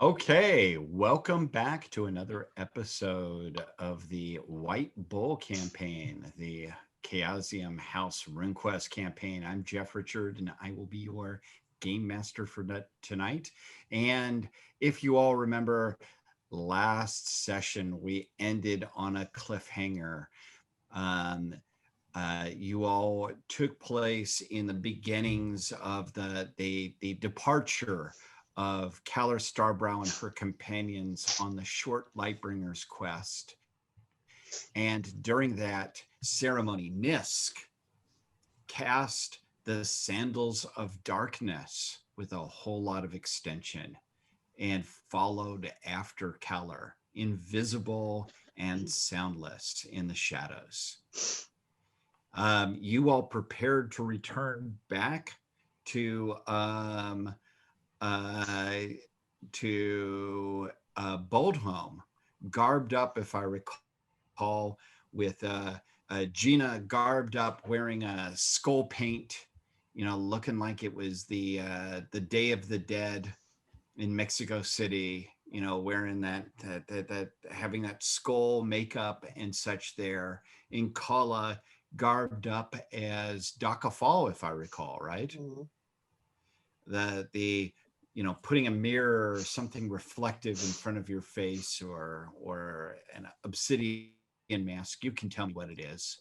Okay, welcome back to another episode of the White Bull campaign, the Chaosium House RuneQuest campaign. I'm Jeff Richard, and I will be your game master for tonight. And if you all remember, last session we ended on a cliffhanger. You all took place in the beginnings of the departure of Kalar Starbrow and her companions on the short Lightbringer's quest. And during that ceremony, Nisk cast the Sandals of Darkness with a whole lot of extension and followed after Kalar, invisible and soundless in the shadows. You all prepared to return back to Boldhome, garbed up, if I recall, with Gina garbed up, wearing a skull paint, looking like it was the Day of the Dead in Mexico City. Wearing that having that skull makeup and such there. In Kala, garbed up as Dakafal, if I recall, right? Mm-hmm. The putting a mirror or something reflective in front of your face, or an obsidian mask. You can tell me what it is.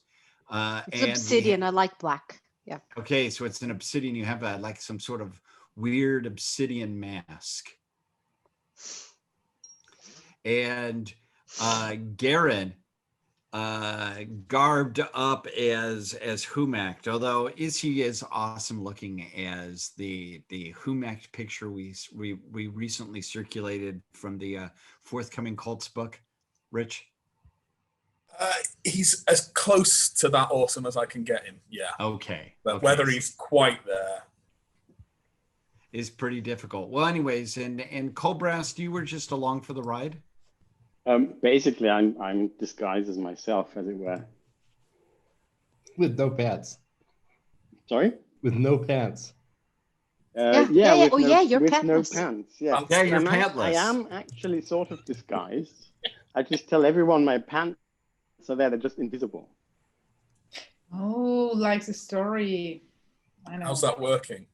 It's obsidian. I like black. Yeah. Okay, so it's an obsidian. You have like some sort of weird obsidian mask. And Garen, garbed up as Humact, although is he as awesome looking as the Humact picture we recently circulated from the forthcoming Cults book, Rich? He's as close to that awesome as I can get him, yeah. Okay. But whether he's quite there is pretty difficult. Well, anyways, and Colbrast, you were just along for the ride? Basically, I'm disguised as myself, as it were. With no pants. Sorry? With no pants. You're with no pants. Yeah, you're pantless. I am actually sort of disguised. I just tell everyone my pants are there; they're just invisible. Oh, like the story. I know. How's that working?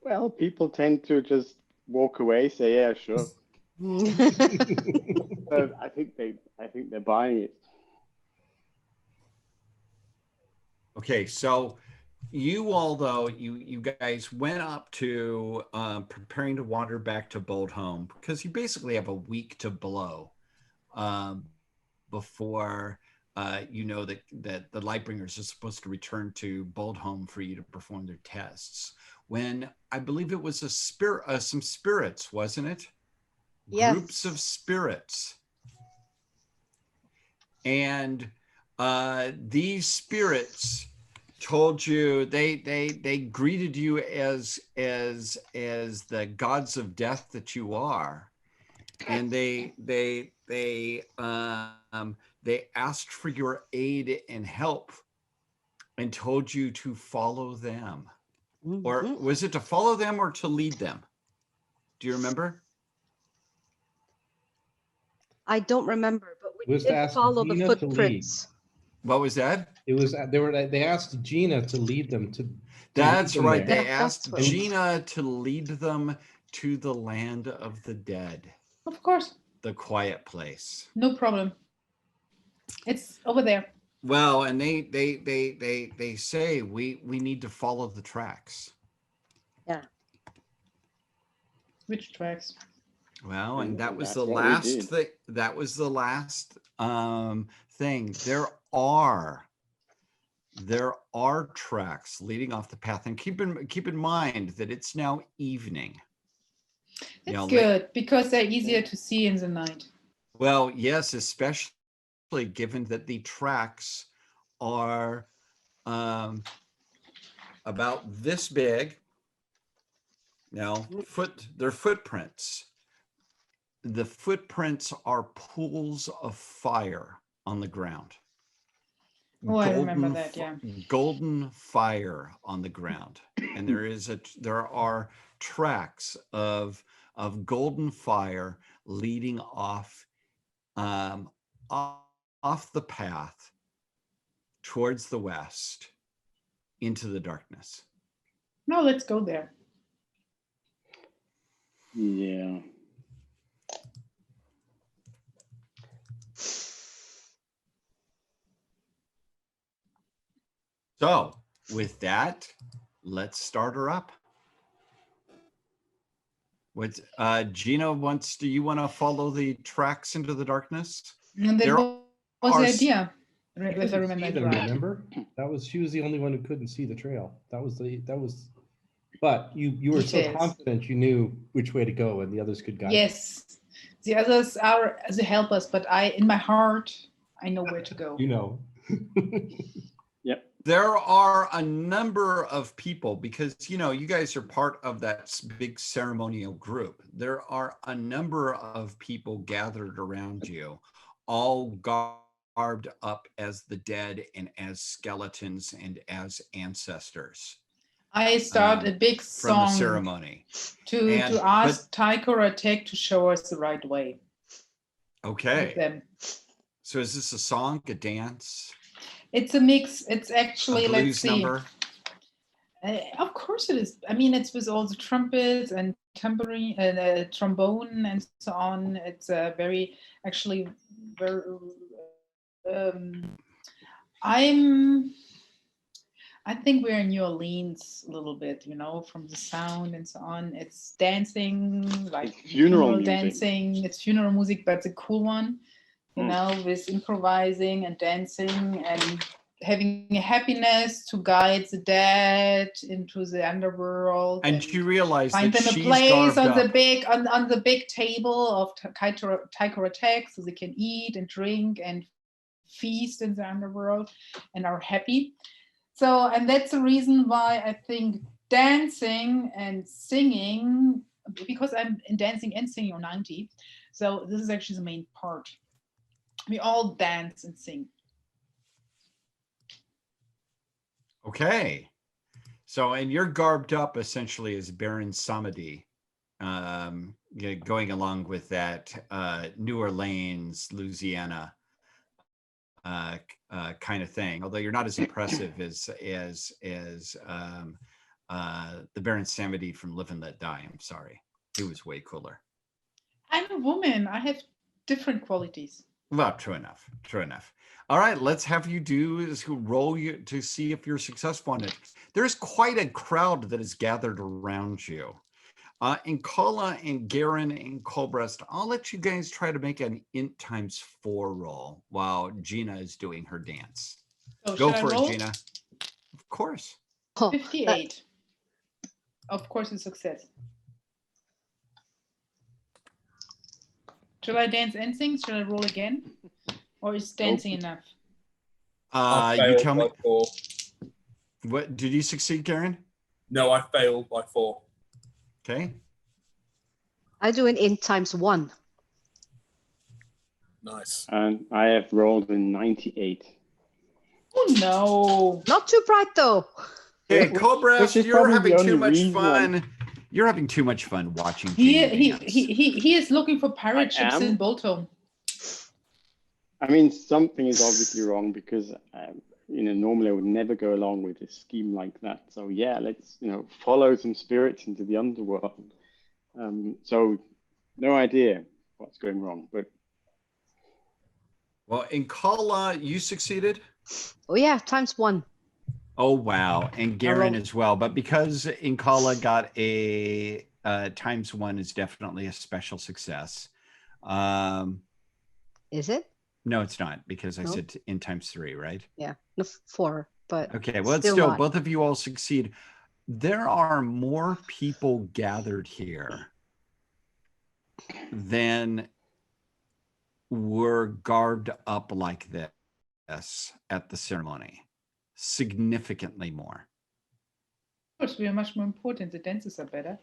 Well, people tend to just walk away, say, "Yeah, sure." I think they're buying it. Okay, so you all, though, you guys went up to preparing to wander back to Boldhome, because you basically have a week to blow before that the Lightbringers are supposed to return to Boldhome for you to perform their tests. When I believe it was some spirits, wasn't it? Yes. Groups of spirits. And these spirits told you, they greeted you as the gods of death that you are, and they asked for your aid and help and told you to follow them. Mm-hmm. Or was it to follow them or to lead them? Do you remember? I don't remember, but we did follow the footprints. What was that? It was they asked Gina to lead them to. That's right. They asked Gina to lead them to the land of the dead. Of course. The quiet place. No problem. It's over there. Well, and they say we need to follow the tracks. Yeah. Which tracks? Well, and that was the last thing. That was the last thing. There are tracks leading off the path, and keep in mind that it's now evening. It's good because they're easier to see in the night. Well, yes, especially given that the tracks are about this big. Now, they're footprints. The footprints are pools of fire on the ground. Oh, I remember that, yeah. Golden fire on the ground. And there are tracks of of golden fire leading off the path towards the west into the darkness. No, let's go there. Yeah. So with that, let's start her up. What Gina wants, do you want to follow the tracks into the darkness? And that There was the are idea. You If I couldn't see remember them, right. remember? She was the only one who couldn't see the trail. But you were so Details. confident you knew which way to go and the others could guide you. Yes, the others are as a helpers, but in my heart, I know where to go. You know. There are a number of people because, you know, you guys are part of that big ceremonial group. There are a number of people gathered around you, all garbed up as the dead and as skeletons and as ancestors. I start a big from the song ceremony. to ask Tycho or Tech to show us the right way. Okay. With them. So is this a song, a dance? It's a mix. It's actually, a blues let's see. Number? Of course it is. I mean, it's with all the trumpets and tambourine and trombone and so on. It's very, actually, very. I think we're in New Orleans a little bit, you know, from the sound and so on. It's dancing, like funeral dancing. It's funeral music, but it's a cool one, you know, with improvising and dancing and having a happiness to guide the dead into the underworld. And you realize find that them a she's place on garbed the big on the big table of Tycho Tech, so they can eat and drink and feast in the underworld and are happy. So, and that's the reason why I think dancing and singing, because I'm in dancing and singing on 90, so this is actually the main part. We all dance and sing. Okay. So, and you're garbed up essentially as Baron Samedi, going along with that New Orleans, Louisiana kind of thing. Although you're not as impressive as the Baron Samedi from Live and Let Die. I'm sorry, he was way cooler. I'm a woman. I have different qualities. Well, true enough. True enough. All right, let's have you roll you to see if you're successful on it. There's quite a crowd that is gathered around you. Inkala and Garen and Colbrest, I'll let you guys try to make an int ×4 roll while Gina is doing her dance. So go for it, Gina. Of course. 58. Of course, a success. Shall I dance and sing? Shall I roll again? Or is dancing enough? You tell me. 4. What did you succeed, Karen? No, I failed by 4. Okay. I do an int ×1. Nice. And I have rolled a 98. Oh no! Not too bright though. Hey, Which Colbrest, is you're probably having the too only much reason fun. You're having too much fun watching. He Gina is looking for pirate ships in Bolton. I mean, something is obviously wrong because normally I would never go along with a scheme like that. So yeah, let's follow some spirits into the underworld. So no idea what's going wrong, but well, Inkala, you succeeded. Oh yeah, ×1. Oh wow, and Garen as well. But because Inkala got a ×1 is definitely a special success. Is it? No, it's not, because I said in ×3, right? Yeah, no, 4. But okay, well, it's still both of you all succeed. There are more people gathered here than were garbed up like this at the ceremony. Significantly more. Of course, we are much more important. The dances are better.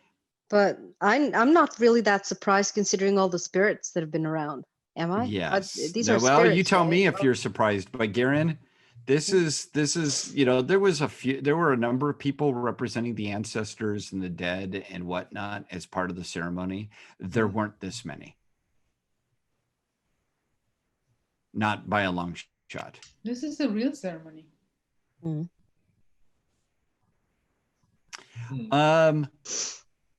But I'm not really that surprised considering all the spirits that have been around. Am I? Yes. These are well, spirits, you tell right? me if you're surprised. But Garen, This is, you know, there were a number of people representing the ancestors and the dead and whatnot as part of the ceremony. There weren't this many. Not by a long shot. This is a real ceremony.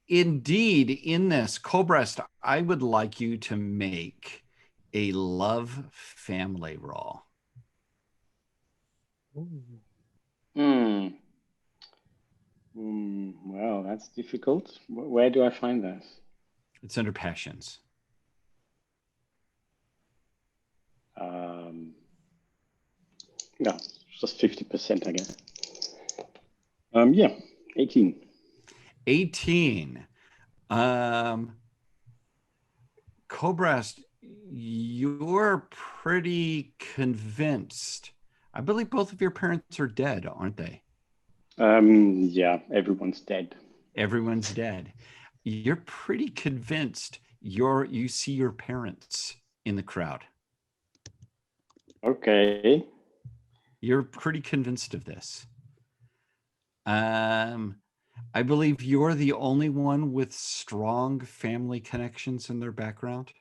Indeed, in this, Colbrest, I would like you to make a love family roll. Well, that's difficult. Where do I find that? It's under passions. No, just 50%, I guess. Yeah, 18. 18. Colbrest, you're pretty convinced. I believe both of your parents are dead, aren't they? Yeah, everyone's dead. Everyone's dead. You're pretty convinced you see your parents in the crowd. Okay. You're pretty convinced of this. I believe you're the only one with strong family connections in their background.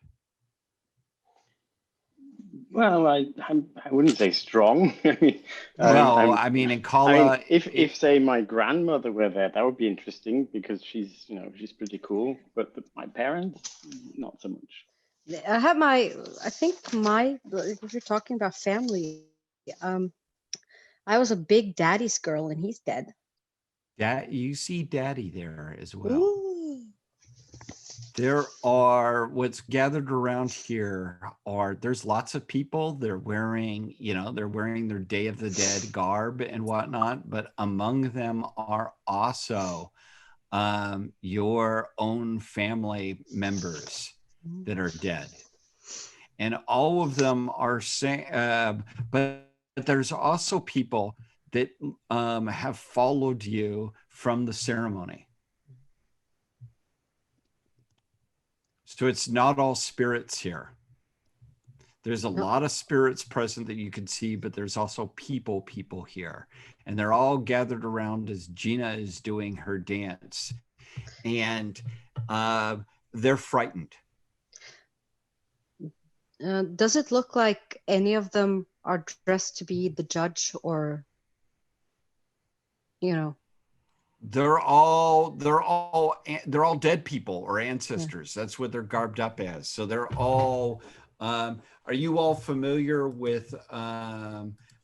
Well, I wouldn't say strong. I mean, I mean, in Kala, if say my grandmother were there, that would be interesting because she's pretty cool. But my parents, not so much. I think if you're talking about family, I was a big daddy's girl and he's dead. You see daddy there as well. Ooh. There are, what's gathered around here there's lots of people. They're wearing their Day of the Dead garb and whatnot, but among them are also your own family members that are dead. And all of them are saying, but there's also people that have followed you from the ceremony. So it's not all spirits here. There's a lot of spirits present that you can see, but there's also people here. And they're all gathered around as Gina is doing her dance. And they're frightened. Does it look like any of them are dressed to be the judge or, They're all dead people or ancestors. Yeah. That's what they're garbed up as. So they're all. Are you all familiar with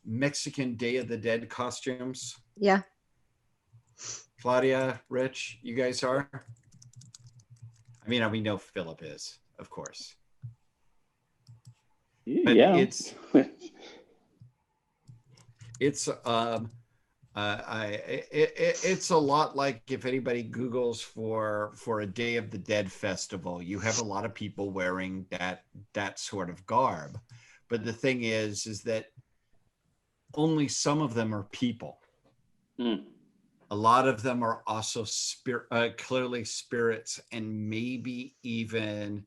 Mexican Day of the Dead costumes? Yeah. Claudia, Rich, you guys are. I mean, we know Philip is, of course. But yeah. It's a lot like if anybody Googles for a Day of the Dead festival, you have a lot of people wearing that sort of garb. But the thing is that only some of them are people. A lot of them are also clearly spirits, and maybe even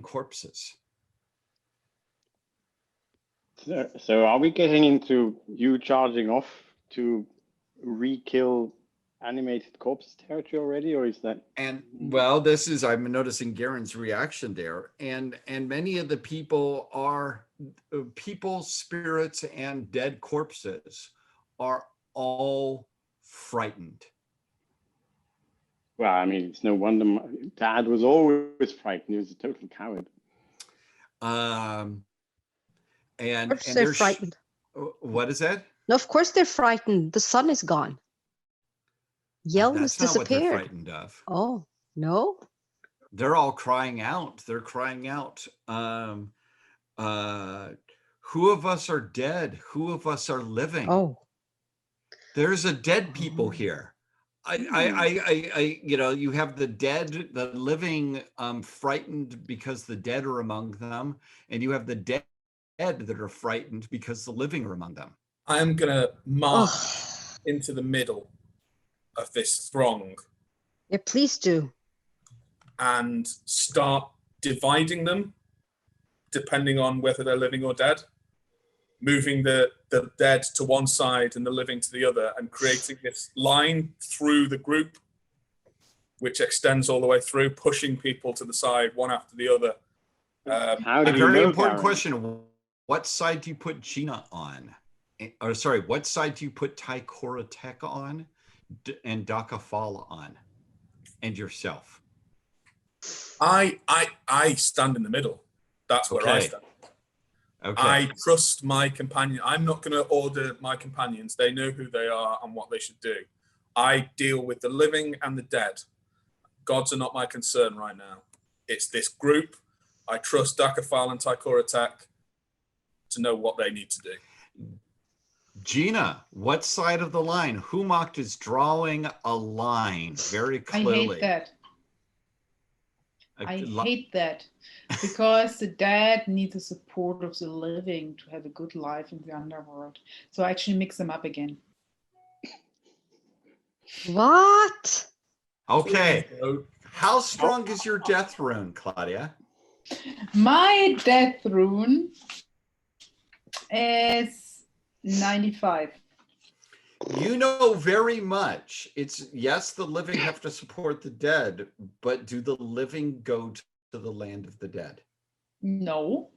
corpses. So are we getting into you charging off to re-kill animated corpse territory already, or is that? And well, I'm noticing Garen's reaction there, and many of the people are people, spirits, and dead corpses are all frightened. Well, I mean, it's no wonder my dad was always frightened. He was a total coward. And they're frightened. What is that? No, of course they're frightened. The sun is gone. Yell has disappeared. That's not what they're frightened of. Oh, no? They're all crying out. They're crying out. Who of us are dead? Who of us are living? Oh. There's a dead people here. You have the dead, the living, frightened because the dead are among them, and you have the dead that are frightened because the living are among them. I'm gonna march into the middle of this throng. Yeah, please do. And start dividing them depending on whether they're living or dead. Moving the dead to one side and the living to the other, and creating this line through the group, which extends all the way through, pushing people to the side one after the other. How do A you very know, important Garen? question. What side do you put Gina on? Or sorry, what side do you put Tychora on and Dakafala on? And yourself? I stand in the middle. That's where I Okay. stand. Okay. I trust my companion. I'm not going to order my companions. They know who they are and what they should do. I deal with the living and the dead. Gods are not my concern right now. It's this group. I trust Dakafal and Tychora to know what they need to do. Gina, what side of the line? Humak is drawing a line very clearly. I hate that. I li- hate that because the dead need the support of the living to have a good life in the underworld. So I actually mix them up again. What? Okay. So, How strong is your death rune, Claudia? My death rune is 95. You know very much. It's yes, the living have to support the dead, but do the living go to the land of the dead? No.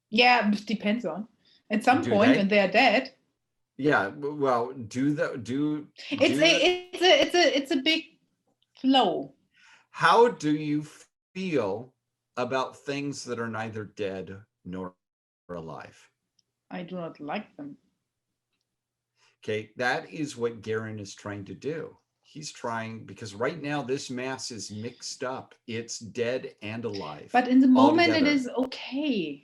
Yeah, it depends on. At some Do point they? when they're dead. Yeah, well, It's a big flow. how do you feel about things that are neither dead nor alive? I do not like them. Okay, that is what Garen is trying to do. He's trying, because right now this mass is mixed up. It's dead and alive. But in the moment it altogether. is okay.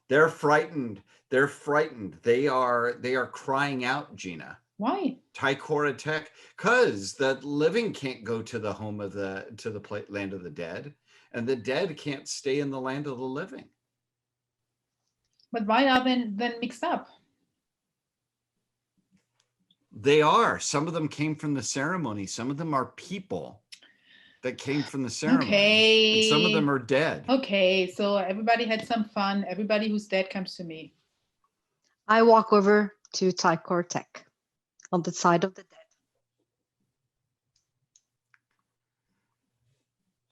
They're frightened. They're frightened. They are crying out, Gina. Why? Tychora Tech, because the living can't go to the home of land of the dead, and the dead can't stay in the land of the living. But why are they then mixed up? They are. Some of them came from the ceremony. Some of them are people that came from the ceremony. Okay. And some of them are dead. Okay, so everybody had some fun. Everybody who's dead comes to me. I walk over to Tychor Tech on the side of the dead.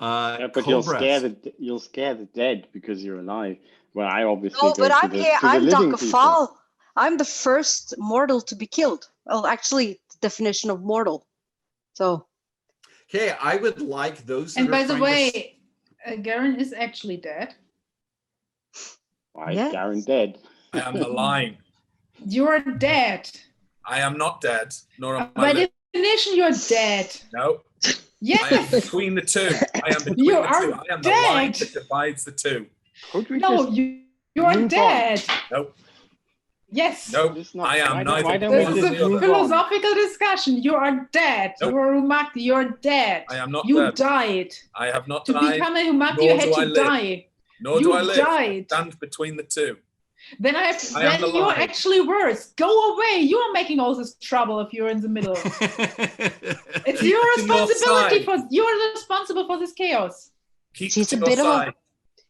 Yeah, but Cobras. you'll scare the dead because you're alive. Well, I obviously No, go but to I'm the, here. to the I'm living people. Dakafal. I'm the first mortal to be killed. Well, actually, the definition of mortal. So, Okay, I would like those. And that by are the trying to way, Garen is actually dead. Why Yes. is Garen dead? I am the line. You're dead. I am not dead, nor am I By living. definition, you're dead. No, I am Yes. between the two. I am between You the are two. I am the line dead. that divides the two. Could we No, just you're move on? dead. Nope. Yes. Nope. Just not- I am why neither don't This one is or a the other. move on? philosophical discussion. You are dead. Nope. You are Humak. You're dead. I am not You dead. died. I have not To died, become a Humak, nor you had do I to live. die. nor You do I live. died. I stand between the two. Then I am then the you're line. actually worse. Go away. You are making all this trouble if you're in the middle. It's Keep your it to your responsibility side. you're responsible for this chaos. Keep She's to a your bit of a- side.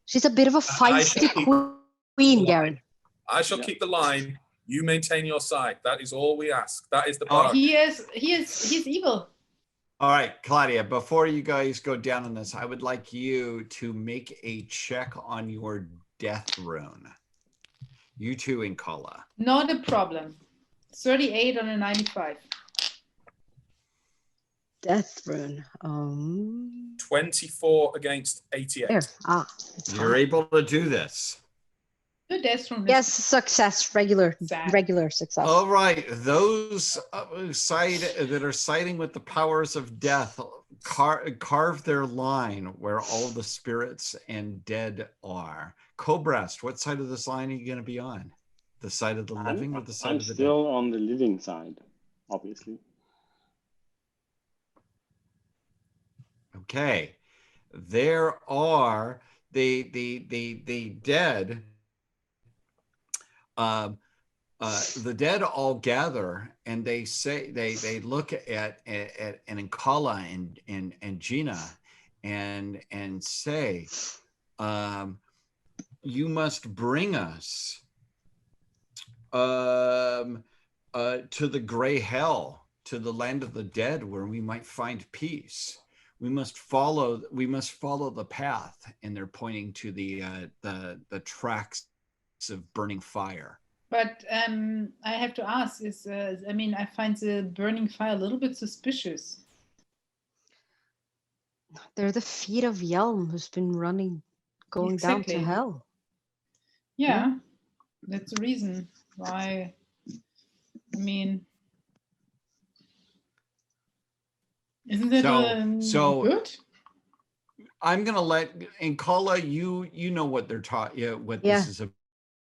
she's a bit of a I shall feisty keep queen, the line. Garen. I shall Yeah. keep the line. You maintain your side. That is all we ask. That is the Oh, bar. He's evil. All right, Claudia, before you guys go down on this, I would like you to make a check on your death rune. You too, Inkala. Not a problem. 38 on a 95. Death rune. 24 against 88. There. Ah. it's You're high. able to do this. The death rune is Yes, success. Regular sad. success. All right, those that are siding with the powers of death, carve their line where all the spirits and dead are. Cobrast, what side of this line are you going to be on? The side of the living or the side I'm of the still on the living side, obviously. dead? Okay, there are the dead. The dead all gather and they say they look at Inkala and Gina and say, you must bring us to the gray hell, to the land of the dead, where we might find peace. We must follow the path. And they're pointing to the tracks of burning fire. But I have to ask, I find the burning fire a little bit suspicious. They're the feet of Yelm, who's been going down to Exactly. hell. Yeah, that's the reason why. I mean, isn't that So good? I'm gonna let Kala, you know what they're taught. Yeah, what this is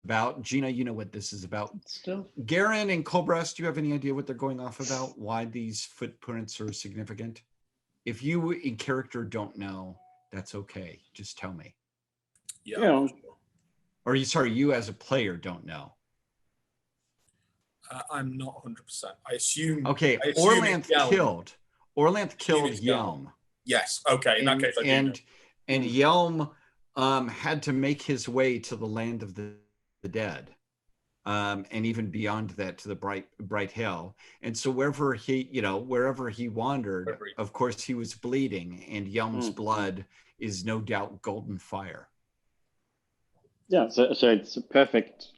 about. Gina, you know what this is about. Still, Garen and Colbrest, do you have any idea what they're going off about? Why these footprints are significant? If you in character don't know, that's okay. Just tell me. Yeah. Or you as a player don't know. I'm not 100%. I assume. Okay, I assume it's Yelm. Orlanth killed it's Yelm. Yes. Okay. In that case, I do know. And Yelm had to make his way to the land of the dead, and even beyond that to the bright hill. And so wherever he wandered, of course he was bleeding, and Yelm's blood is no doubt golden fire. Yeah, so it's a perfect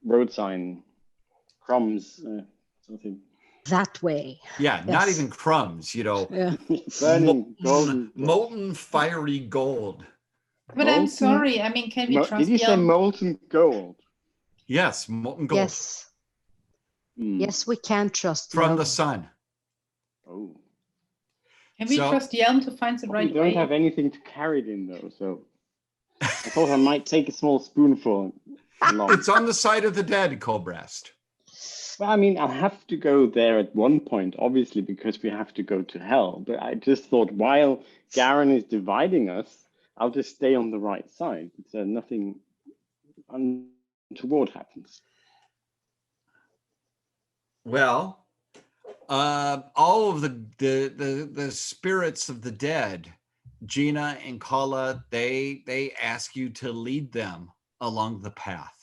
road sign. Crumbs, something. That way. Yeah, not even crumbs, Yeah. Burning golden. Molten fiery gold. But I'm sorry. I mean, can we trust Did you say molten gold? Yes, molten gold. Yes. Yes, we can trust from Yelm. the sun. Oh. Can we trust Yelm to find the right way? We don't have anything to carry it in though, so I thought I might take a small spoonful along. It's on the side of the dead, Colbrest. Well, I mean, I'll have to go there at one point, obviously, because we have to go to hell. But I just thought while Garen is dividing us, I'll just stay on the right side so nothing untoward happens. Well, all of the spirits of the dead, Gina and Kala, they ask you to lead them along the path.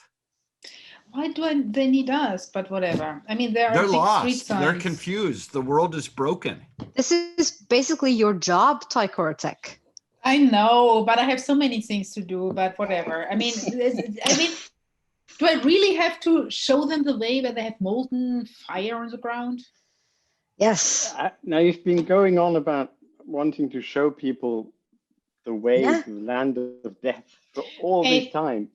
Why do they need us? But whatever. I mean, they're big lost. street signs. They're confused. The world is broken. This is basically your job, Tychoratek. I know, but I have so many things to do. But whatever. I mean, do I really have to show them the way where they have molten fire on the ground? Yes. Now you've been going on about wanting to show people the way to the land of death for all this time.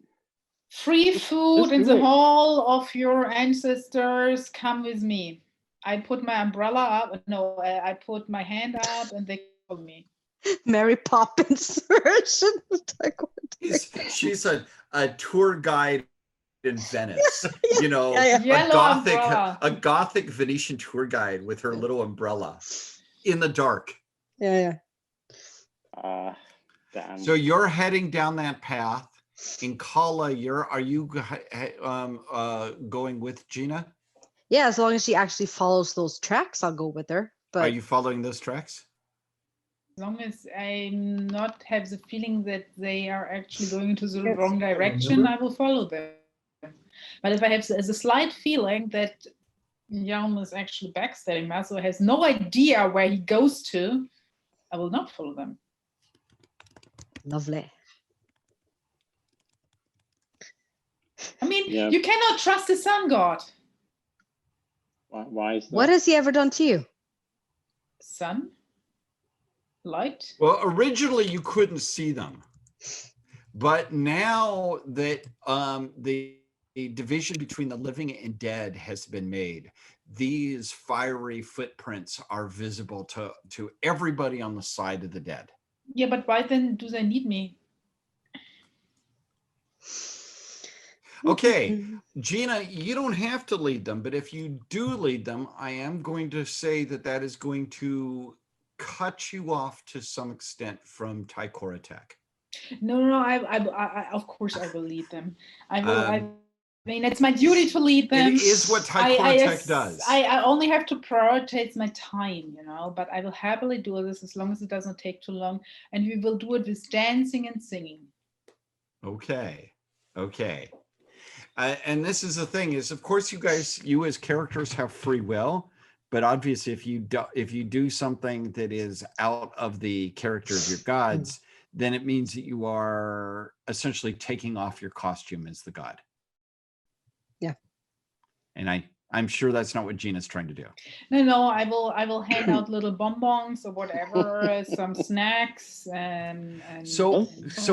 Free food in the hall of your ancestors. Come with me. I put my umbrella up. No, I put my hand up and they call me. Mary Poppins version of Tychoratek. She's a tour guide in Venice. You know, a gothic Venetian tour guide with her little umbrella in the dark. Yeah. Damn. So you're heading down that path. In Kala, are you going with Gina? Yeah, as long as she actually follows those tracks, I'll go with her. But are you following those tracks? As long as I not have the feeling that they are actually going into the wrong direction, I will follow them. But if I have the slight feeling that Yelm is actually backstabbing me, so has no idea where he goes to, I will not follow them. Lovely. I mean, you cannot trust the sun god. Why is that? What has he ever done to you? Sun? Light? Well, originally you couldn't see them. But now that the division between the living and dead has been made, these fiery footprints are visible to everybody on the side of the dead. Yeah, but why then do they need me? Okay, Gina, you don't have to lead them, but if you do lead them, I am going to say that is going to cut you off to some extent from Tychoratek. No, I of course I will lead them. I mean, it's my duty to lead them. It is what Tychoratek does. I only have to prioritize my time, but I will happily do this as long as it doesn't take too long. And we will do it with dancing and singing. Okay. Okay. And this is the thing is, of course, you as characters have free will, but obviously if you do something that is out of the character of your gods, then it means that you are essentially taking off your costume as the god. Yeah. And I'm sure that's not what Gina's trying to do. No, I will hand out little bonbons or whatever, some snacks and So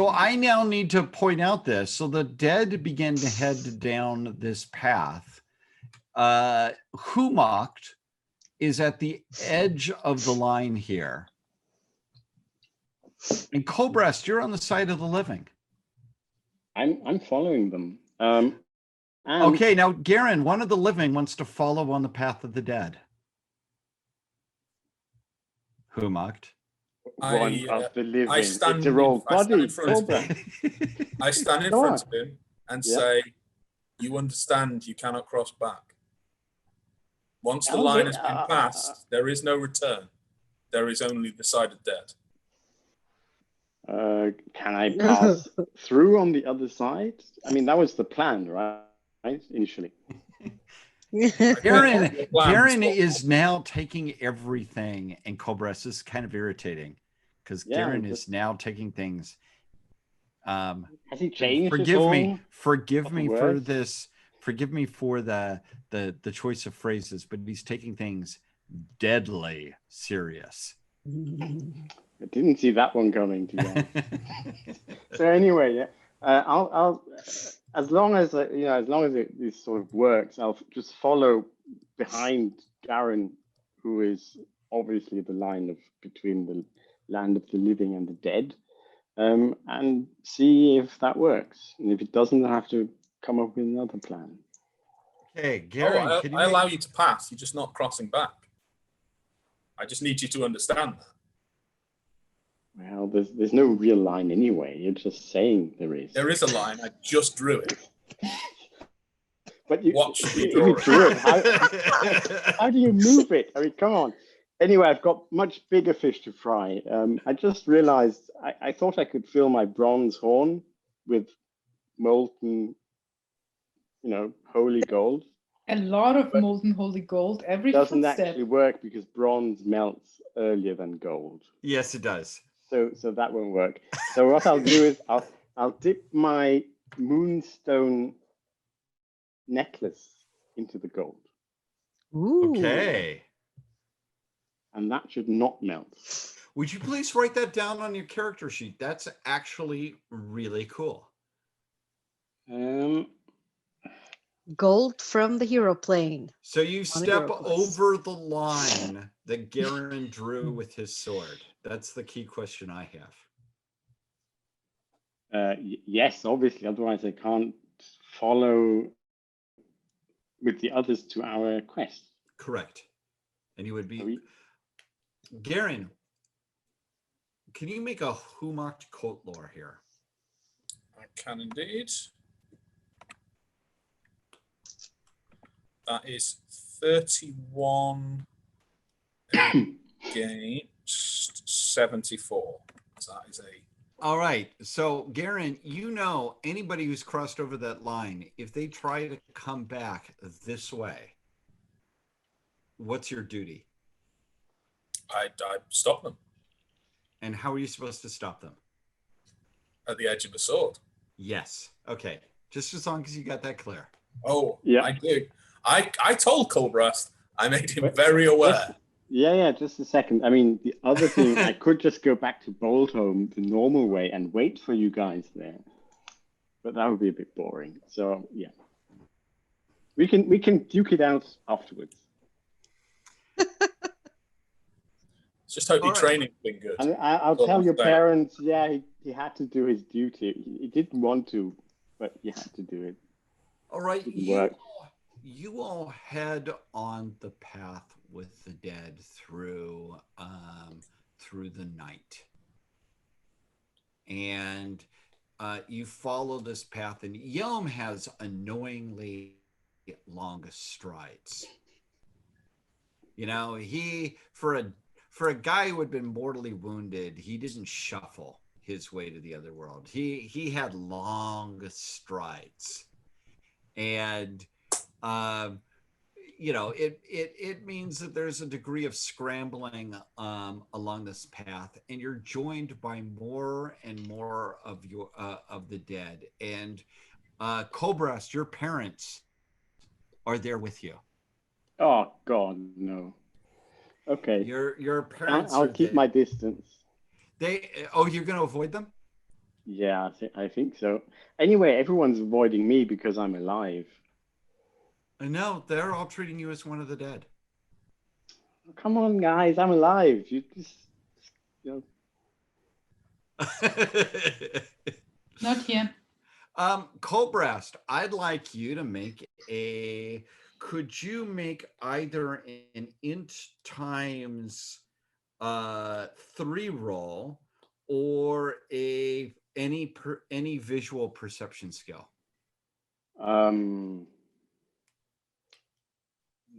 I now need to point out this. So the dead begin to head down this path. Humocht is at the edge of the line here. And Colbrest, you're on the side of the living. I'm following them. And Okay, now Garen, one of the living wants to follow on the path of the dead. Humocht. one of the living. I stand It's a roll I stand body. in front of Cobra. him. I stand in Go front on. of him and Yeah. say, "You understand you cannot cross back. Once the Okay, line has been passed, there is no return. There is only the side of dead." Can I pass through on the other side? I mean, that was the plan, right? Initially. Garen is now taking everything, and Colbrest is kind of irritating because Yeah, Garen is now taking things. Has he changed? Forgive at me all? for words? this. Forgive me for the choice of phrases, but he's taking things deadly serious. I didn't see that one coming, to be honest. So anyway, yeah, I'll as long as this sort of works, I'll just follow behind Garen, who is obviously the line between the land of the living and the dead, and see if that works. And if it doesn't, I have to come up with another plan. Okay, Garen, I allow you to pass. You're just not crossing back. I just need you to understand that. Well, there's no real line anyway. You're just saying there is. There is a line. I just drew it. But you, Watch me if draw you it. drew it, how do you move it? I mean, come on. Anyway, I've got much bigger fish to fry. I just realized I thought I could fill my bronze horn with molten, holy gold. a lot of molten holy gold every Doesn't footstep. actually work because bronze melts earlier than gold. Yes, it does. So that won't work. So what I'll do is I'll dip my moonstone necklace into the gold. Ooh. Okay. And that should not melt. Would you please write that down on your character sheet? That's actually really cool. Gold from the hero plane. So you On a step hero quest. over the line that Garen drew with his sword. That's the key question I have. Yes, obviously. Otherwise, I can't follow with the others to our quest. Correct. And you would Are be... we- Garen, can you make a Humocht coat lore here? I can indeed. That is 31 against 74. So that is a... All right. So, Garen, anybody who's crossed over that line, if they try to come back this way, what's your duty? I stop them And how are you supposed to stop them? at the edge of a sword. Yes. Okay. Just as long as you got that clear. Oh, Yeah. I do. I told Colbrest. I made him very aware. Just a second. I mean, the other thing, I could just go back to Boldholm the normal way and wait for you guys there, but that would be a bit boring. So yeah, we can duke it out afterwards. Just hope your All right. training's been good. And I'll Well, tell your fair. parents. Yeah, he had to do his duty. He didn't want to, but he had to do it. All right. Didn't work. You all head on the path with the dead through the night. And you follow this path, and Yelm has annoyingly long strides. He for a guy who had been mortally wounded, he didn't shuffle. his way to the other world. He had long strides, and you know, it means that there's a degree of scrambling along this path, and you're joined by more and more of your of the dead. And Cobrast, your parents are there with you. Oh God, no. Okay, Your parents I'll are keep there. my distance. You're going to avoid them? Yeah, I think so. Anyway, everyone's avoiding me because I'm alive. No, they're all treating you as one of the dead. Come on, guys, I'm alive. You just, you Not here. Cobrast, I'd like you to make could you make either an int times 3 roll or any visual perception skill?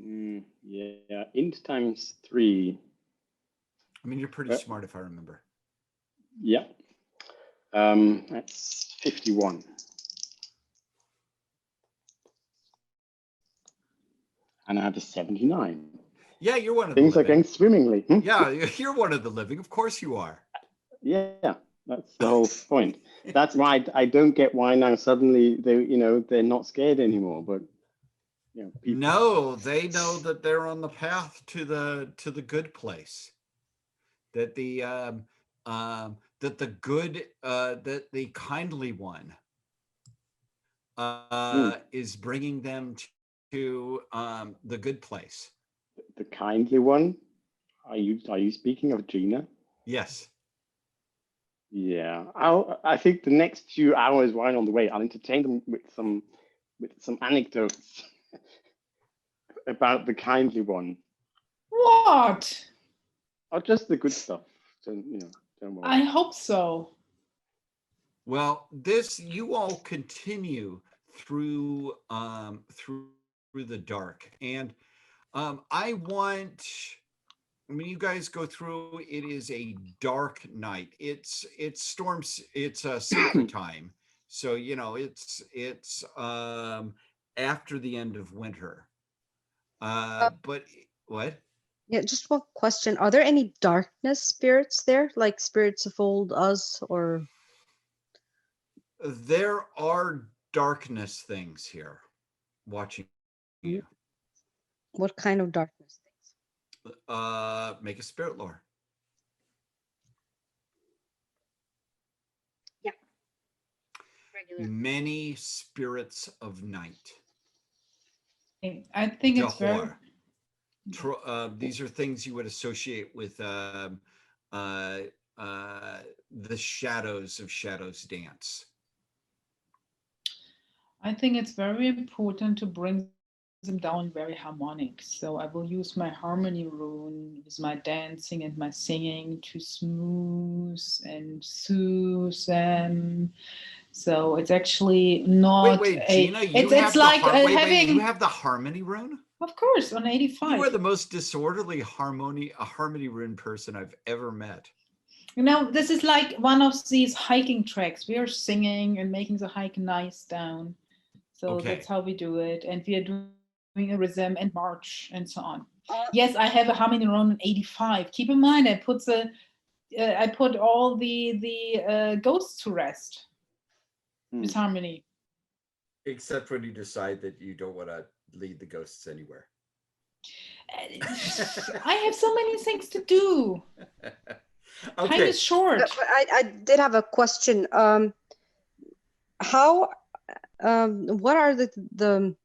Yeah, int times 3. I mean, you're pretty smart if I remember. Yeah. That's 51. And I have a 79. Yeah, you're one of Things the are living. going swimmingly. Yeah, you're one of the living. Of course you are. Yeah, that's the whole point. That's why I don't get why now suddenly they're not scared anymore. But people. No, they know that they're on the path to the good place. That the good that the kindly one is bringing them to the good place. The kindly one. Are you speaking of Gina? Yes. Yeah, I think the next few hours while on the way, I'll entertain them with some anecdotes about the kindly one. What? Or just the good stuff. So don't worry. I hope so. Well, you all continue through the dark, and when you guys go through, it is a dark night. It's storms. It's a sacred time, so it's after the end of winter. But what? Yeah, just one question. Are there any darkness spirits there, like spirits of old us, or There are darkness things here watching you. what kind of darkness things? Make a spirit lore. Yeah. Regular. Many spirits of night. I think it's very. These are things you would associate with the shadows of Shadows Dance. I think it's very important to bring them down very harmonic. So I will use my harmony rune with my dancing and my singing to smooth and soothe them. So it's actually not. Wait, Gina, it's like having. You have the harmony rune? Of course, on 85. You are the most disorderly harmony rune person I've ever met. This is like one of these hiking tracks. We are singing and making the hike nice down. So That's how we do it. And we are doing a rhythm and march and so on. Yes, I have a harmony rune 85. Keep in mind, I put all the ghosts to rest with harmony. Except when you decide that you don't want to lead the ghosts anywhere. I have so many things to do. Okay. Time is short. But I did have a question. What are the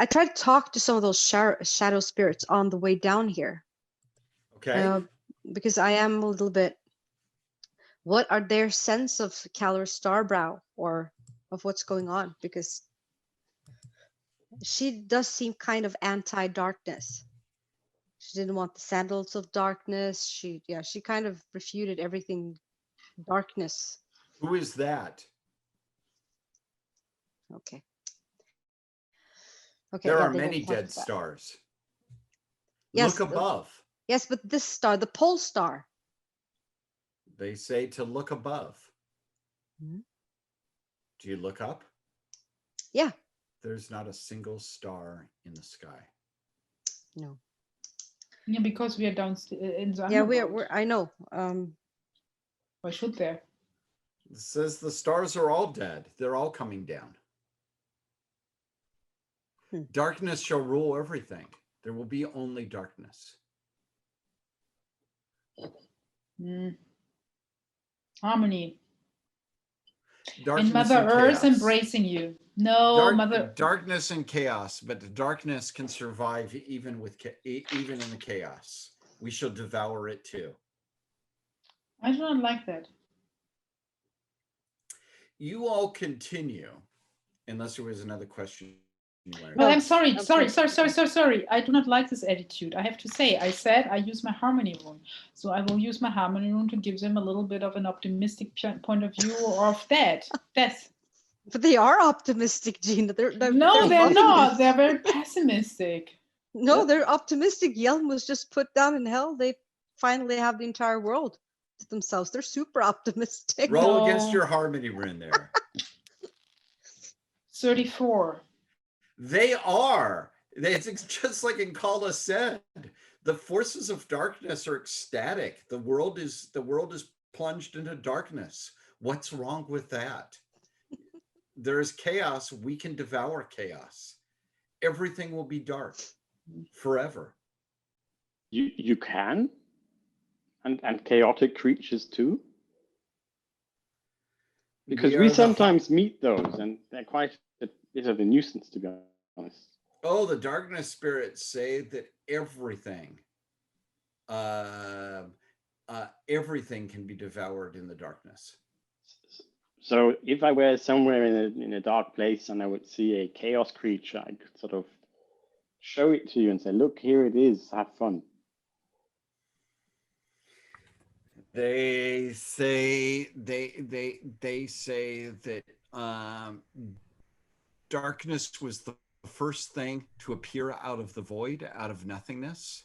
I tried to talk to some of those shadow spirits on the way down here. Okay. Because I am a little bit, what are their sense of Calor Starbrow or of what's going on? Because she does seem kind of anti-darkness. She didn't want the sandals of darkness. She kind of refuted everything darkness. Who is that? Okay. There are many dead stars. Yes, look above. Yes, but this star, the pole star. They say to look above. Mhm. Do you look up? Yeah. There's not a single star in the sky. No. Yeah, because we are down in the Yeah, underworld. we're I know. Why should there? It says the stars are all dead. They're all coming down. Darkness shall rule everything. There will be only darkness. Harmony. Darkness and Mother Earth chaos. embracing you. No, Mother. Darkness and chaos, but darkness can survive even in the chaos. We shall devour it too. I do not like that. You all continue, unless there was another question. Well, I'm sorry. I do not like this attitude. I have to say, I said I use my harmony rune. So I will use my harmony rune to give them a little bit of an optimistic point of view of that. Death. But they are optimistic, Gina. They're not. loving They're very pessimistic. No, they're optimistic. Yelm was just put down in hell. They finally have the entire world to themselves. They're super optimistic. Roll against your harmony rune there. 34. They are. It's just like in Kala said. The forces of darkness are ecstatic. The world is plunged into darkness. What's wrong with that? There is chaos. We can devour chaos. Everything will be dark forever. You can, and chaotic creatures too. Because we sometimes meet those, and they're quite a bit of a nuisance, to be honest. Oh, the darkness spirits say that everything can be devoured in the darkness. So if I were somewhere in a dark place and I would see a chaos creature, I could sort of show it to you and say, look, here it is, have fun. They say that darkness was the first thing to appear out of the void, out of nothingness,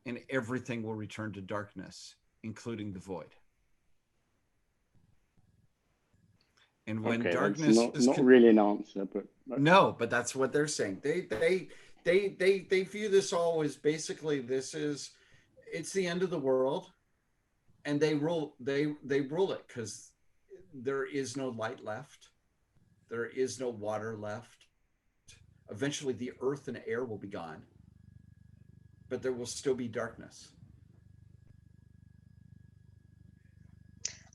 and everything will return to darkness, including the void. And when darkness is not really an answer, but no, but that's what they're saying. They view this all as basically it's the end of the world, and they rule it because there is no light left, there is no water left. Eventually, the earth and air will be gone, but there will still be darkness.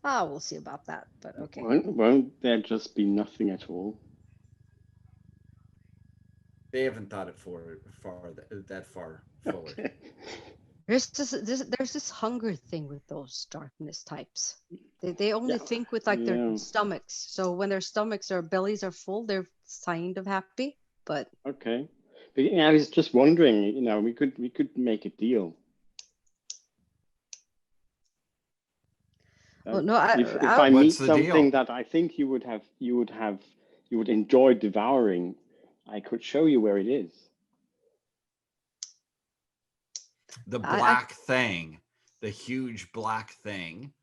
We'll see about that, but okay. Won't there just be nothing at all? They haven't thought it that far forward. Okay. There's this hunger thing with those darkness types. They only think with their stomachs. So when their stomachs or bellies are full, they're kind of happy. But okay, but, I was just wondering. We could make a deal. Well, no, if I meet something deal? that I think you would enjoy devouring, I could show you where it is. The black thing, the huge black thing,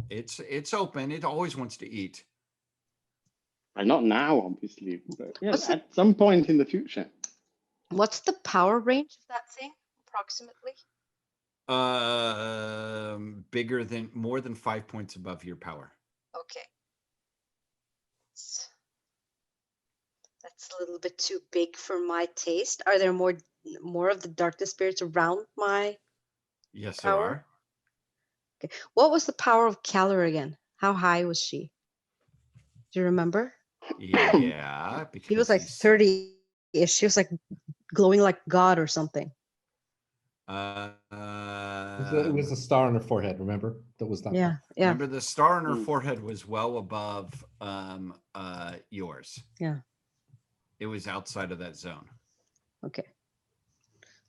it's open. It always wants to eat. Not now, obviously, but at some point in the future. What's the power range of that thing, approximately? More than 5 points above your power. Okay. That's a little bit too big for my taste. Are there more of the darkness spirits around my Yes, power? there are. Okay. What was the power of Keller again? How high was she? Do you remember? Yeah, because he was like 30-ish. She was like glowing like God or something. It was a star on her forehead. Remember, that was that. Yeah. Remember, the star on her forehead was well above yours. Yeah. It was outside of that zone. Okay.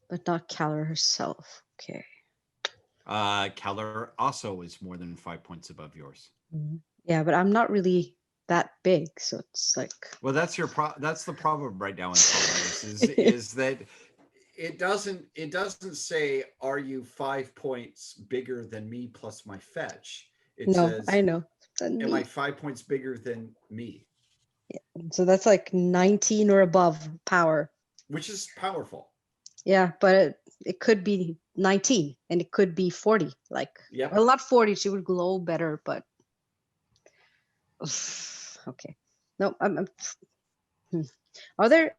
But not Keller herself. Okay. Keller also is more than 5 points above yours. Mm-hmm. Yeah, but I'm not really that big, so it's like. Well, that's the problem right now in Colorado is that it doesn't say, are you 5 points bigger than me plus my fetch? It No, says, I know. am I 5 points bigger than me? So that's like 19 or above power. Which is powerful. Yeah, but it could be 19 and it could be 40. Like, Yep. well, not 40. She would glow better, but okay. No, Are there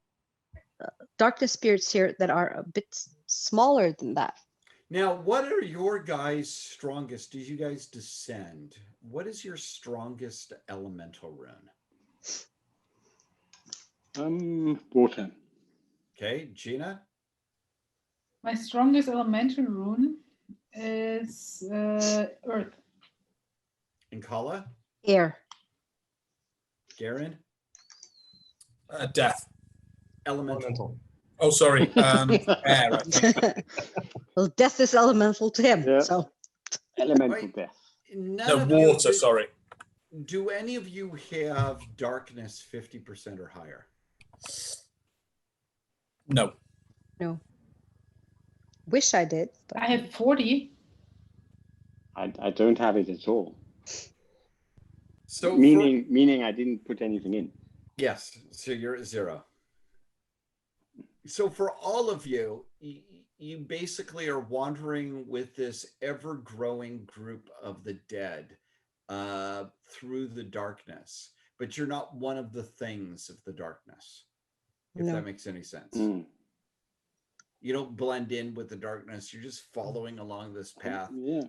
darkness spirits here that are a bit smaller than that? Now, what are your guys' strongest? Did you guys descend? What is your strongest elemental rune? Water. Okay, Gina? My strongest elemental rune is Earth. And Kala? Air. Garen? Death. Elemental. Oh, sorry. Air, I think. Well, death is elemental to him. Yeah. So Elemental Right. death. No, water, sorry. Do any of you have darkness 50% or higher? No. no. Wish I did. But I have 40. I don't have it at all. So meaning I didn't put anything in. yes, so you're at 0. So for all of you, you basically are wandering with this ever-growing group of the dead through the darkness, but you're not one of the things of the darkness, if No. that makes any sense. Mm. You don't blend in with the darkness. You're just following along this path. Yeah.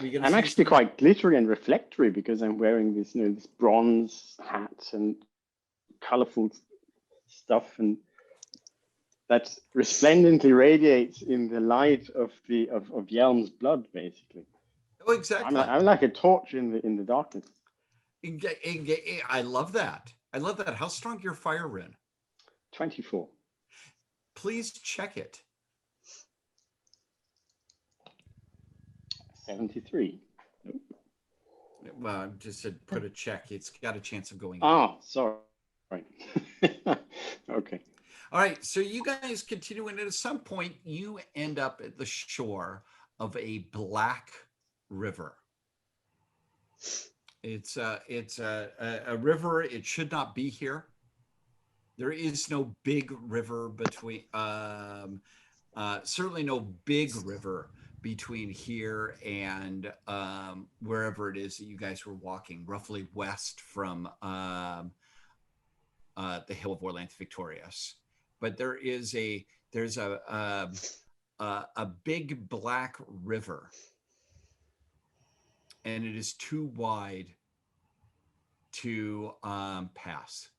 I'm actually quite glittery and reflectory because I'm wearing this, this bronze hat and colorful stuff, and that resplendently radiates in the light of Yelm's blood, basically. Oh, exactly. I'm like a torch in the darkness. I love that. I love that. How strong your fire rune? 24. Please check it. 73. Nope. Well, I just said put a check. It's got a chance of going. Ah, sorry. Okay. All right. So you guys continue, and at some point you end up at the shore of a black river. It's a river. It should not be here. There is no big river between. Certainly no big river between here and wherever it is that you guys were walking, roughly west from the Hill of Orlanth Victorious. But there's a big black river, and it is too wide to pass.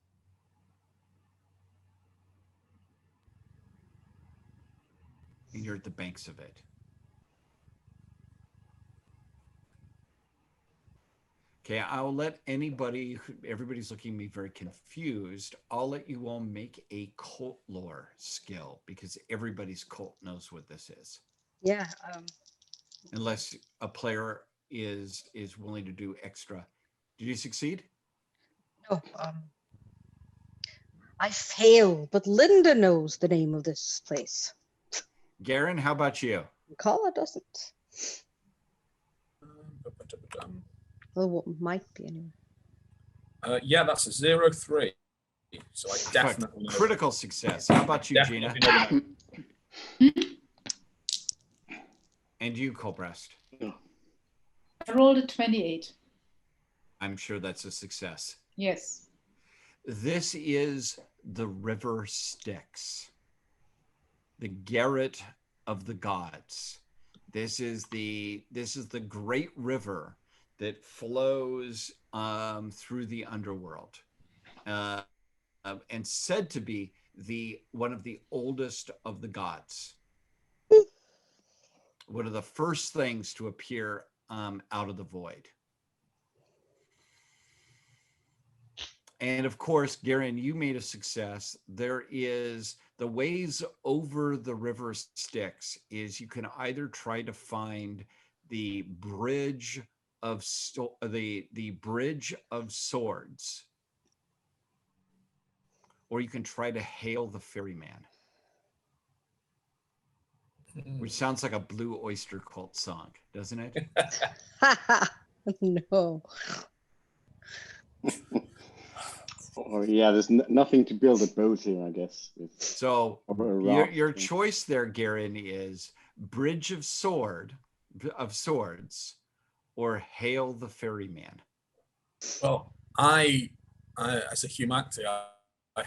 And you're at the banks of it. Okay, I'll let everybody's looking at me very confused. I'll let you all make a cult lore skill because everybody's cult knows what this is. yeah. Unless a player is willing to do extra. Did you succeed? No. I fail, but Linda knows the name of this place. Garen, how about you? Kala doesn't. Well, might be anyway. Yeah, that's a 0-3. So I definitely know. Critical success. How about you, Gina? Definitely know. And you, Colbrest? I rolled a 28. I'm sure that's a success. Yes. This is the river Styx, the Garret of the gods. This is the great river that flows through the underworld, and said to be one of the oldest of the gods. One of the first things to appear out of the void. And of course, Garen, you made a success. There is the ways over the river Styx is you can either try to find the bridge of the bridge of swords, or you can try to hail the ferryman, which sounds like a Blue Oyster Cult song, doesn't it? No. Oh, yeah, there's nothing to build a boat here, I guess. So Or a your raft. choice there, Garen, is Bridge of Swords, or Hail the Ferryman. Well, I as a humanity, I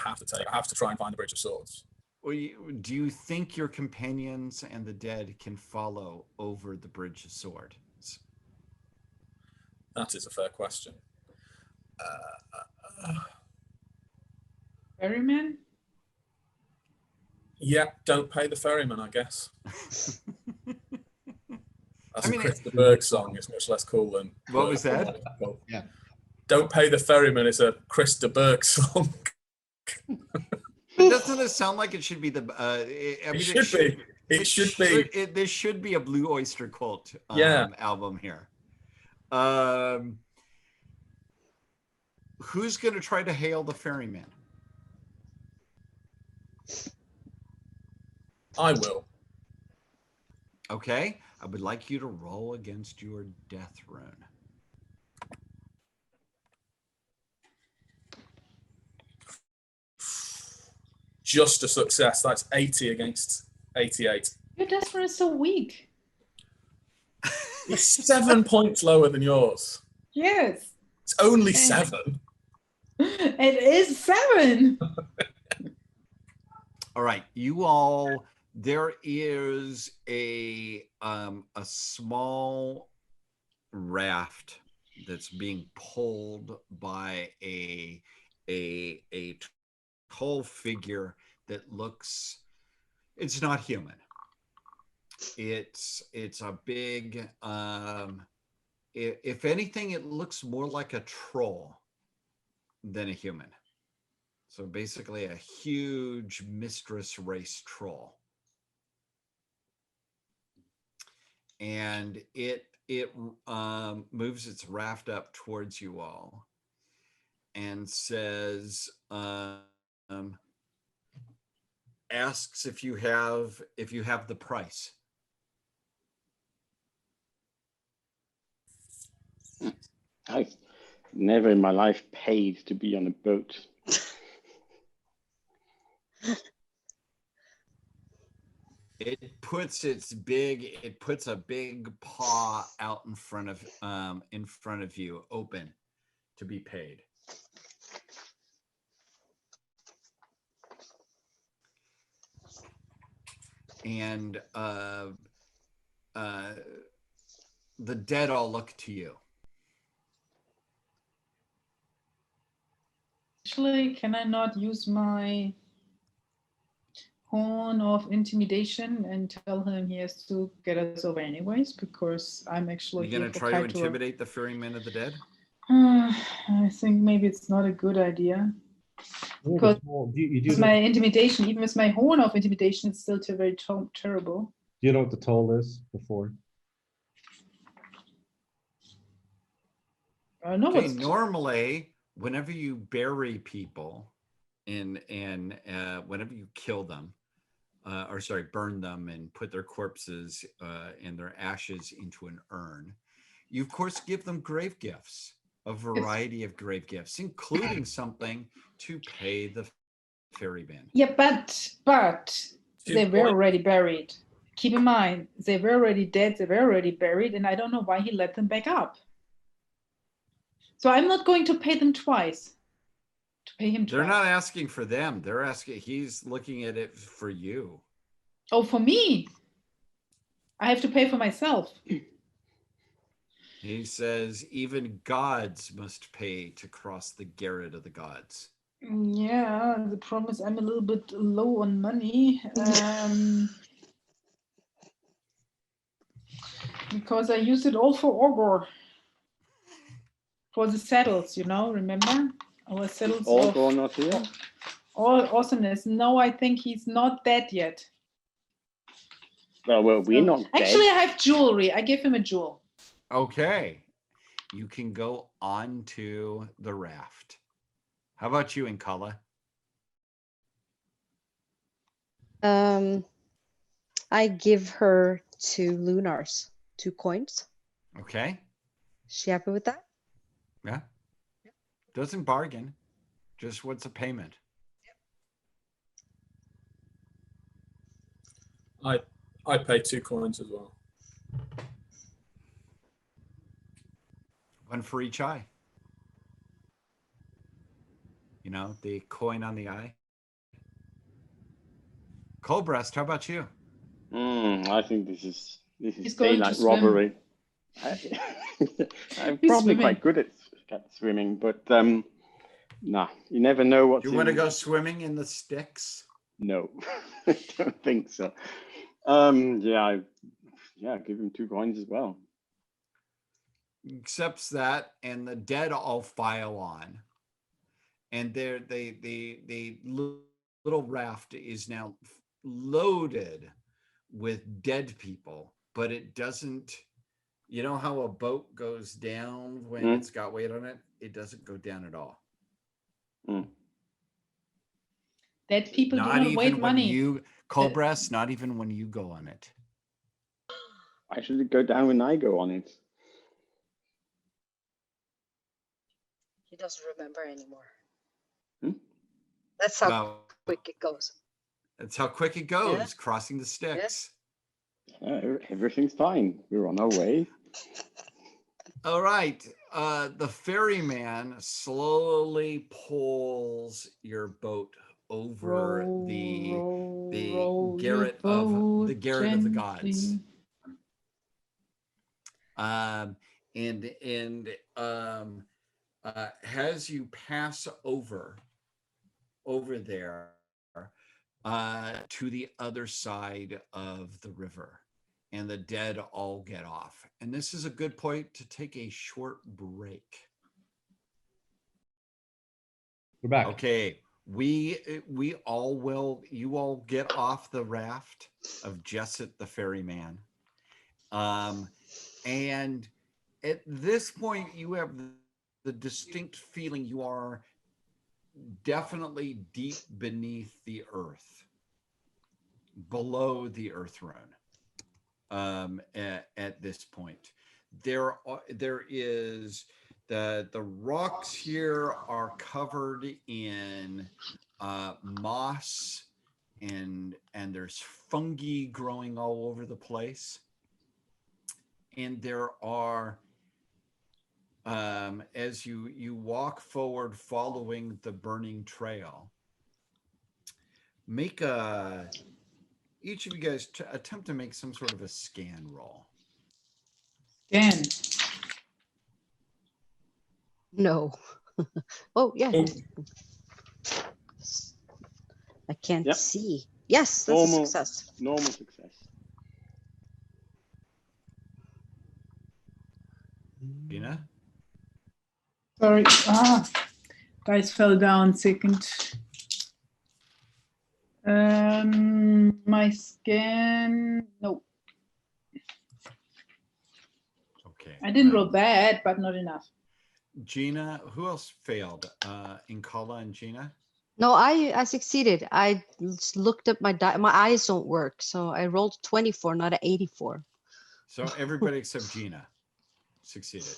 have to try and find the Bridge of Swords. Or do you think your companions and the dead can follow over the Bridge of Swords? That is a fair question. Ferryman? Yeah, don't pay the ferryman, I guess. That's I mean, a Christa Berg song. It's much less cool than. What was that? Yeah. Don't pay the ferryman is a Christa Berg song. But doesn't it sound like it should be the? I mean, It should be. It should be. There should be a Blue Oyster Cult Yeah. album here. Who's going to try to hail the ferryman? I will. Okay, I would like you to roll against your death rune. Just a success. That's 80 against 88. Your death rune is so weak. It's 7 points lower than yours. Yes. It's only 7. It is 7. All right, you all. There is a small raft that's being pulled by a tall figure that looks. It's not human. It's a big. If anything, it looks more like a troll than a human. So basically, a huge mistress race troll. And it moves its raft up towards you all and says, asks if you have the price. I've never in my life paid to be on a boat. It puts a big paw out in front of you, open to be paid. And the dead all look to you. Actually, can I not use my horn of intimidation and tell him he has to get us over anyways? Because I'm actually. You're going to try to intimidate the ferryman of the dead? I think maybe it's not a good idea. Because you do my intimidation, even with my horn of intimidation, it's still very terrible. Do you know what the toll is before? No, Okay, normally, whenever you bury people and whenever you kill them, burn them and put their corpses and their ashes into an urn, you of course give them grave gifts, a variety of grave gifts, including something to pay the ferryman. Yeah, but they were already buried. Keep in mind, they were already dead, they were already buried, and I don't know why he let them back up. So I'm not going to pay them twice. To pay him twice. They're not asking for them. They're asking, he's looking at it for you. Oh, for me? I have to pay for myself. He says, even gods must pay to cross the garret of the gods. Yeah, the problem is I'm a little bit low on money. Because I used it all for Orgor. For the saddles, remember? Our saddles. Orgor not here? All awesomeness. No, I think he's not dead yet. Well, we're not dead. Actually, I have jewelry. I give him a jewel. Okay. You can go onto the raft. How about you, Inkala? I give her 2 lunars, 2 coins. Okay. She happy with that? Yeah. Doesn't bargain. Just what's a payment? I pay 2 coins as well. One for each eye. You know, the coin on the eye. Coldbreast, how about you? I think this is He's going to daylight swim. robbery. I'm He's probably swimming. quite good at swimming, but nah, you never know what's You want to in. go swimming in the Styx? No, I don't think so. Yeah, give him 2 coins as well. Accepts that, and the dead all file on. And the little raft is now loaded with dead people, but it doesn't. You know how a boat goes down when it's got weight on it? It doesn't go down at all. Dead people do Not not even wait when money. you, Coldbreast, not even when you go on it. I should go down when I go on it. He doesn't remember anymore. Hmm? That's how Well, quick it goes. that's how quick it goes, Yeah. crossing the Styx. Everything's fine. We're on our way. All right. The ferryman slowly pulls your boat over the garret of the gods. As you pass over there to the other side of the river, and the dead all get off. And this is a good point to take a short break. We're back. Okay, you all get off the raft of Jesset the ferryman. And at this point, you have the distinct feeling you are definitely deep beneath the earth, below the earth rune. At this point, there is the rocks here are covered in moss, and there's fungi growing all over the place, and there are as you walk forward following the burning trail, make each of you guys attempt to make some sort of a scan roll. Scan. No. Oh, yeah. Oh. I can't Yep. see. Yes, that's Normal. a success. Normal success. Gina? Sorry. Guys fell down second. My scan. No, Okay. I didn't roll bad, but not enough. Gina, who else failed? Inkala and Gina? No, I succeeded. I just looked up my my eyes don't work, so I rolled 24, not an 84. So everybody except Gina succeeded.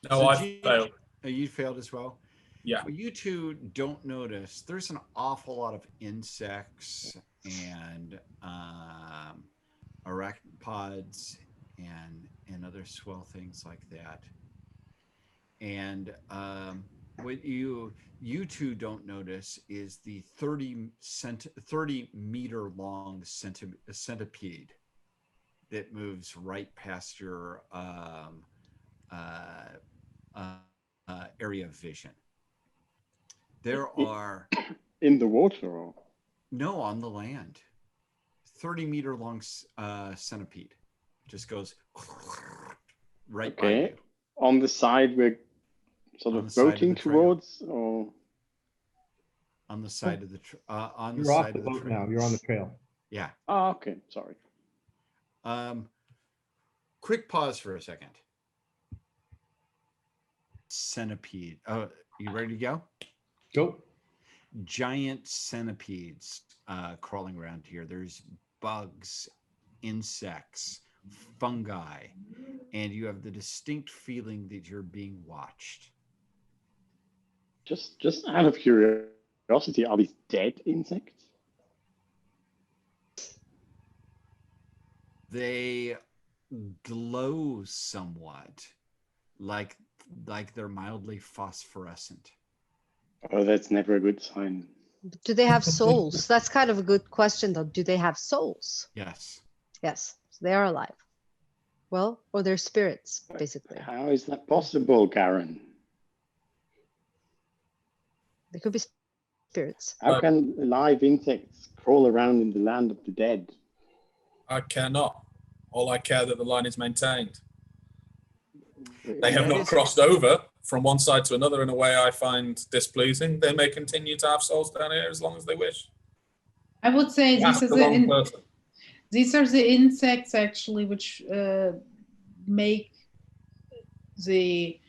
No, So I Gina, failed. You failed as well? Yeah. What you two don't notice, there's an awful lot of insects and arachnopods and other swell things like that. And what you two don't notice is the 30 meter long centipede that moves right past your area of vision. There are in the water. Or? No, on the land. 30 meter long centipede just goes right by you. On the side we're sort of boating towards, or on the side of the on You're the off side the of the boat trail. now. You're on the trail. Yeah. Oh, okay. Sorry. Quick pause for a second. Centipede. Oh, you ready to go? Go. giant centipedes crawling around here. There's bugs, insects, fungi, and you have the distinct feeling that you're being watched. Just out of curiosity, are these dead insects? They glow somewhat, like they're mildly phosphorescent. Oh, that's never a good sign. Do they have souls? That's kind of a good question, though. Do they have souls? Yes. Yes, so they are alive. Well, or they're spirits, basically. How is that possible, Karen? They could be spirits. How can live insects crawl around in the land of the dead? I care not. All I care that the line is maintained. They have not crossed over from one side to another in a way I find displeasing. They may continue to have souls down here as long as they wish. I would say Ask the wrong person. these are the insects actually which make the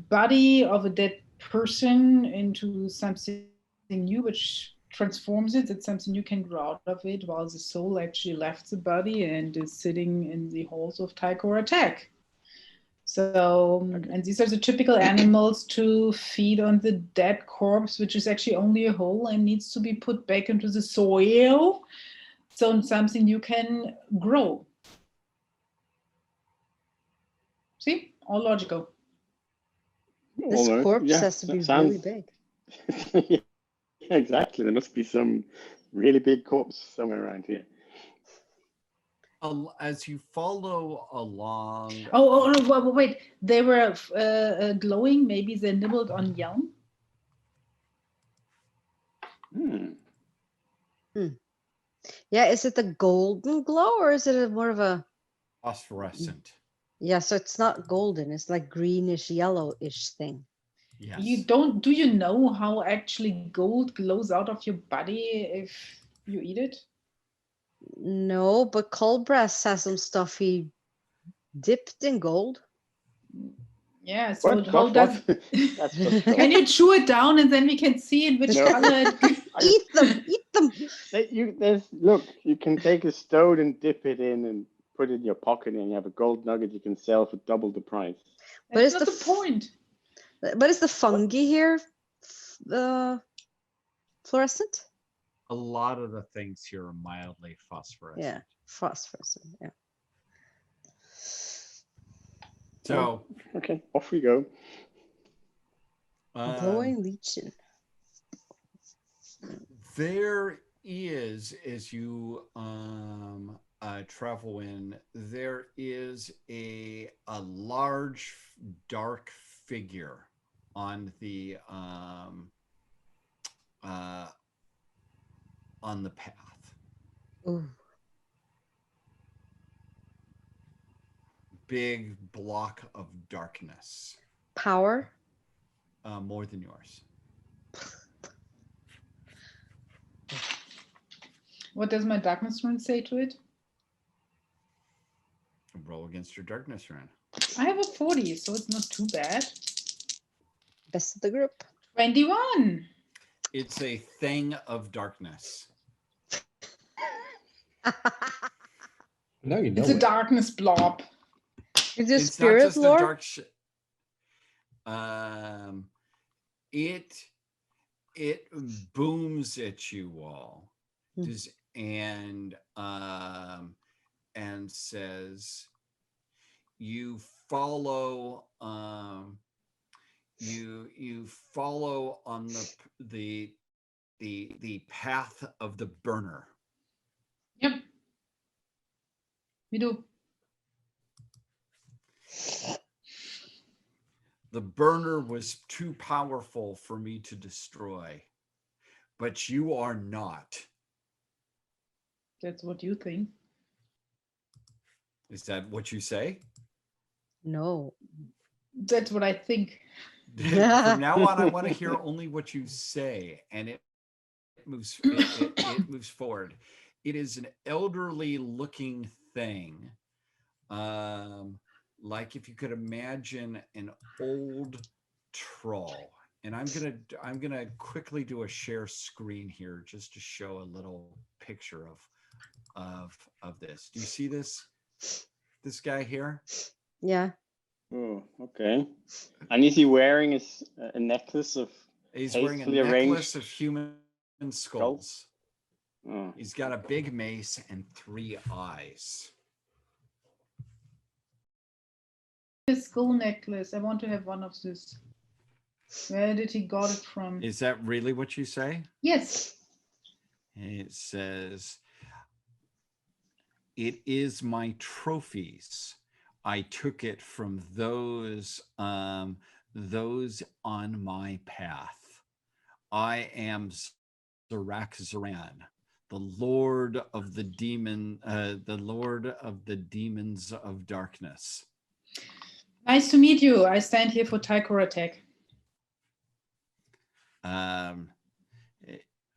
body of a dead person into something new, which transforms it. It's something you can grow out of it, while the soul actually left the body and is sitting in the halls of Tycho. So, and these are the typical animals to feed on the dead corpse, which is actually only a hole and needs to be put back into the soil. So something you can grow. See, all logical. This corpse has to be really big. Yeah, exactly. There must be some really big corpse somewhere around here. As you follow along. Oh, no, wait. They were glowing. Maybe they nibbled on yelm. Yeah, is it the golden glow or is it more of a phosphorescent? Yeah, so it's not golden. It's like greenish, yellowish thing. Yes. Do you know how actually gold glows out of your body if you eat it? No, but Colbress has some stuff he dipped in gold. Yeah, so What? how does can you chew it down and then we can see in which color Eat them, eat them. Look, you can take a stone and dip it in and put it in your pocket and you have a gold nugget you can sell for double the price. But it's not the point. But is the fungi here fluorescent? A lot of the things here are mildly phosphorescent. Yeah, phosphorescent, yeah. So okay, off we go. Glowing legion. There is, as you travel in, there is a large dark figure on the path. Ooh. Big block of darkness. Power? More than yours. What does my darkness rune say to it? Roll against your darkness rune. I have a 40, so it's not too bad. Best of the group. 21. It's a thing of darkness. No, you know it's a darkness blob. Is it spirit not just lore? A dark it booms at you all, and says, you follow you follow on the path of the burner. Yep. We do. The burner was too powerful for me to destroy, but you are not. That's what you think. Is that what you say? No. That's what I think. From now on, I want to hear only what you say, and it moves. It moves forward. It is an elderly-looking thing, like if you could imagine an old troll. And I'm gonna quickly do a share screen here just to show a little picture of this. Do you see this guy here? Yeah. Oh, okay. And is he wearing a necklace of He's wearing a hastily arranged necklace of human skulls. Oh. He's got a big mace and 3 eyes. His skull necklace. I want to have one of this. Where did he got it from? Is that really what you say? Yes. It says, "It is my trophies. I took it from those on my path. I am Zaraxaran, the Lord of the demons of darkness." Nice to meet you. I stand here for Tycho attack.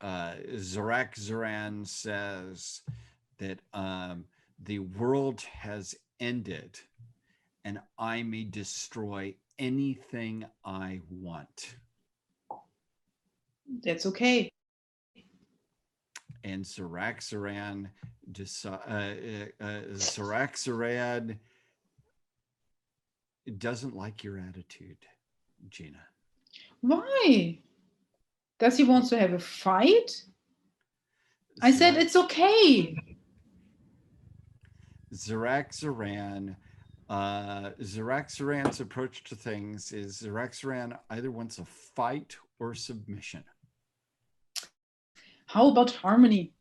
Zaraxaran says that the world has ended and I may destroy anything I want. That's okay. And Zaraxaran doesn't like your attitude, Gina. Why? Does he want to have a fight? I said it's okay. Zaraxaran's approach to things is Zaraxaran either wants a fight or submission. How about harmony?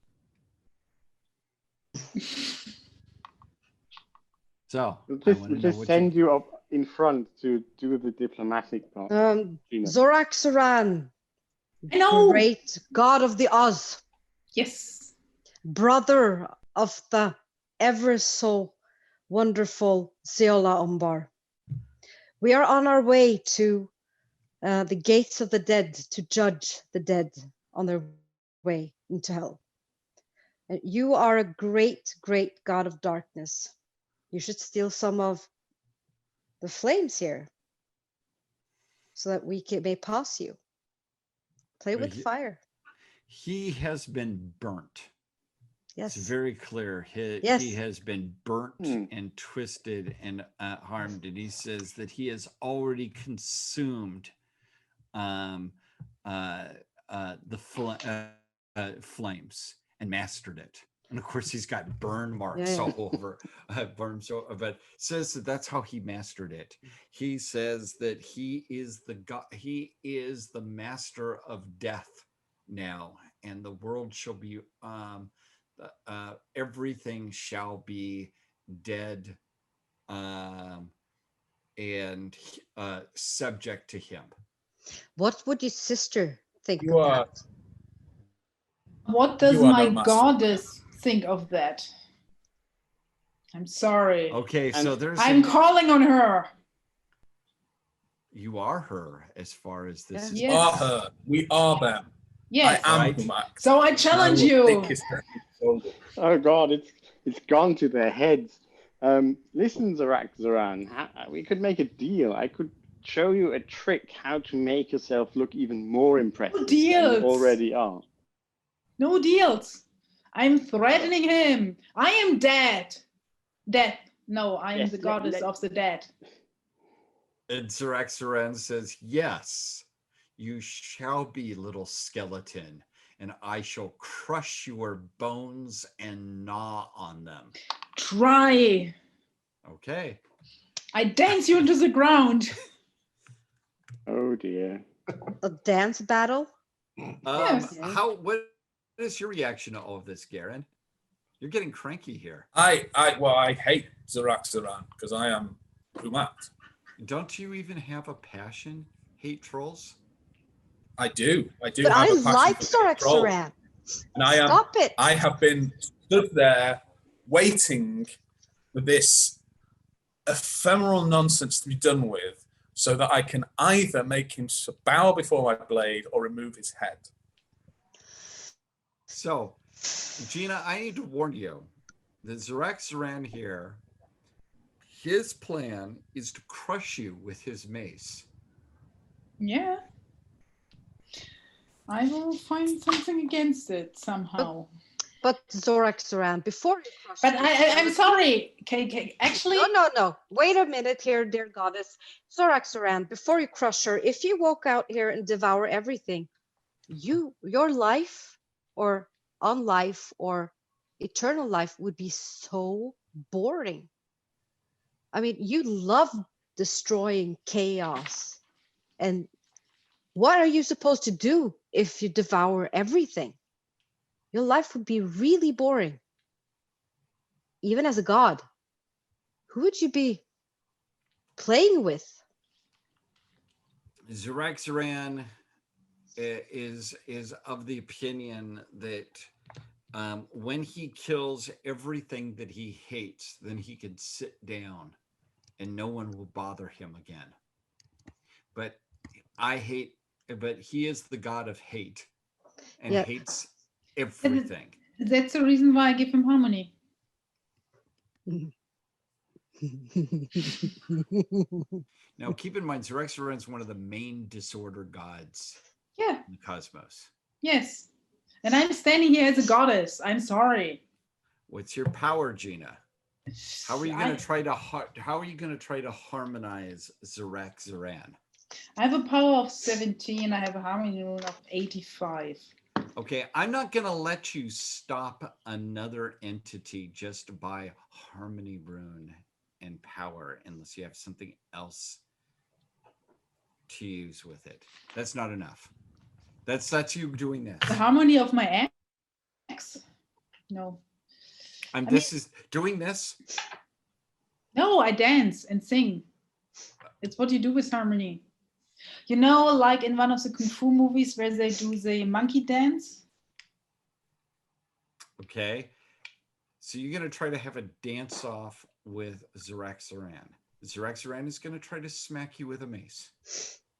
So we'll just send you up in front to do the diplomatic part. Gina. Zoraxaran, I know. great god of the Oz, Yes. brother of the ever so wonderful Seola Umbar. We are on our way to the gates of the dead to judge the dead on their way into hell. You are a great, great god of darkness. You should steal some of the flames here so that we may pass you. Play with fire. He has been burnt. Yes. It's very clear. He has been burnt and twisted and harmed. And he says that he has already consumed the flames and mastered it. And of course, he's got burn marks all over, but says that that's how he mastered it. He says that he is the god, he is the master of death now, and the world shall be, everything shall be dead and subject to him. What would your sister think You of are. that? What does You are my no master. goddess think of that? I'm sorry. Okay, so there's I'm calling on her. You are her as far as this is. We Yes. are her. We are them. Yes. I am Right. Humak. So I challenge I will you. take his shoulder. Oh God, it's gone to their heads. Listen, Zaraxaran, we could make a deal. I could show you a trick how to make yourself look even more impressive than you deals. already are. No deals. I'm threatening him. I am dead. Dead. No, I am Yes, the goddess of the dead. And Zaraxaran says, "Yes, you shall be, little skeleton, and I shall crush your bones and gnaw on them." Try. Okay. I dance you into the ground. Oh dear. A dance battle? Yes. What is your reaction to all of this, Garen? You're getting cranky here. I hate Zaraxaran because I am Humat. Don't you even have a passion? Hate trolls? I do. But have I a passion like for control. Zoraxaran. And Stop it. I have been stood there waiting for this ephemeral nonsense to be done with so that I can either make him bow before my blade or remove his head. So, Gina, I need to warn you that Zaraxaran here, his plan is to crush you with his mace. Yeah. I will find something against it somehow. But Zoraxaran, before you crush But it, I'm sorry, KK. Actually, no. Wait a minute here, dear goddess. Zoraxaran, before you crush her, if you walk out here and devour everything, your life or unlife or eternal life would be so boring. I mean, you love destroying chaos. And what are you supposed to do if you devour everything? Your life would be really boring. Even as a god, who would you be playing with? Zoraxaran is of the opinion that when he kills everything that he hates, then he can sit down and no one will bother him again. But he is the god of hate and hates everything. That's the reason why I give him harmony. Now, keep in mind, Zoraxaran is one of the main disorder gods in the cosmos. Yes. And I'm standing here as a goddess. I'm sorry. What's your power, Gina? How are you going to try to harmonize Zoraxaran? I have a power of 17. I have a harmony rune of 85. Okay, I'm not going to let you stop another entity just by harmony rune and power unless you have something else to use with it. That's not enough. That's you doing this. The harmony of my ex? No. Doing this? No, I dance and sing. It's what you do with harmony. You know, like in one of the Kung Fu movies where they do the monkey dance? Okay. So you're going to try to have a dance off with Zoraxaran. Zoraxaran is going to try to smack you with a mace.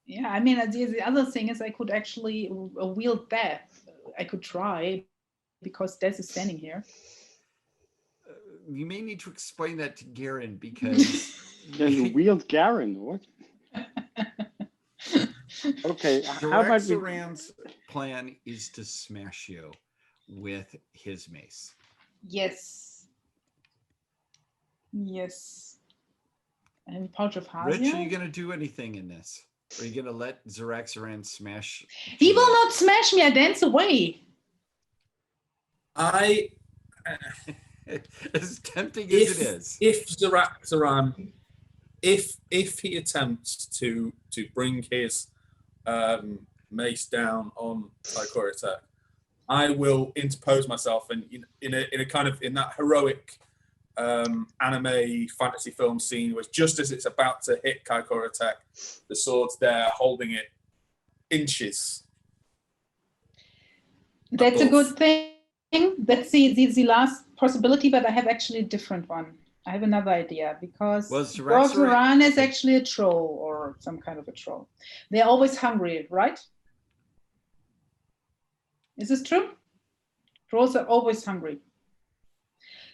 Yeah, I mean, the other thing is I could actually wield death. I could try because death is standing here. You may need to explain that to Garen because... You wield Garen, what? Okay, how about Zoraxaran's plan is to smash you with his mace. Yes. Yes. I have a pouch of Hasia. Rich, are you going to do anything in this? Are you going to let Zoraxaran smash? He will not smash me. I dance away. As tempting as it is. If Zoraxaran, if he attempts to bring his mace down on Tychoratek, I will interpose myself and in that heroic anime fantasy film scene where just as it's about to hit Tychoratek, the sword's there holding it inches. That's a good thing. That's the last possibility, but I have actually a different one. I have another idea because Zoraxaran is actually a troll or some kind of a troll. They're always hungry, right? Is this true? Trolls are always hungry.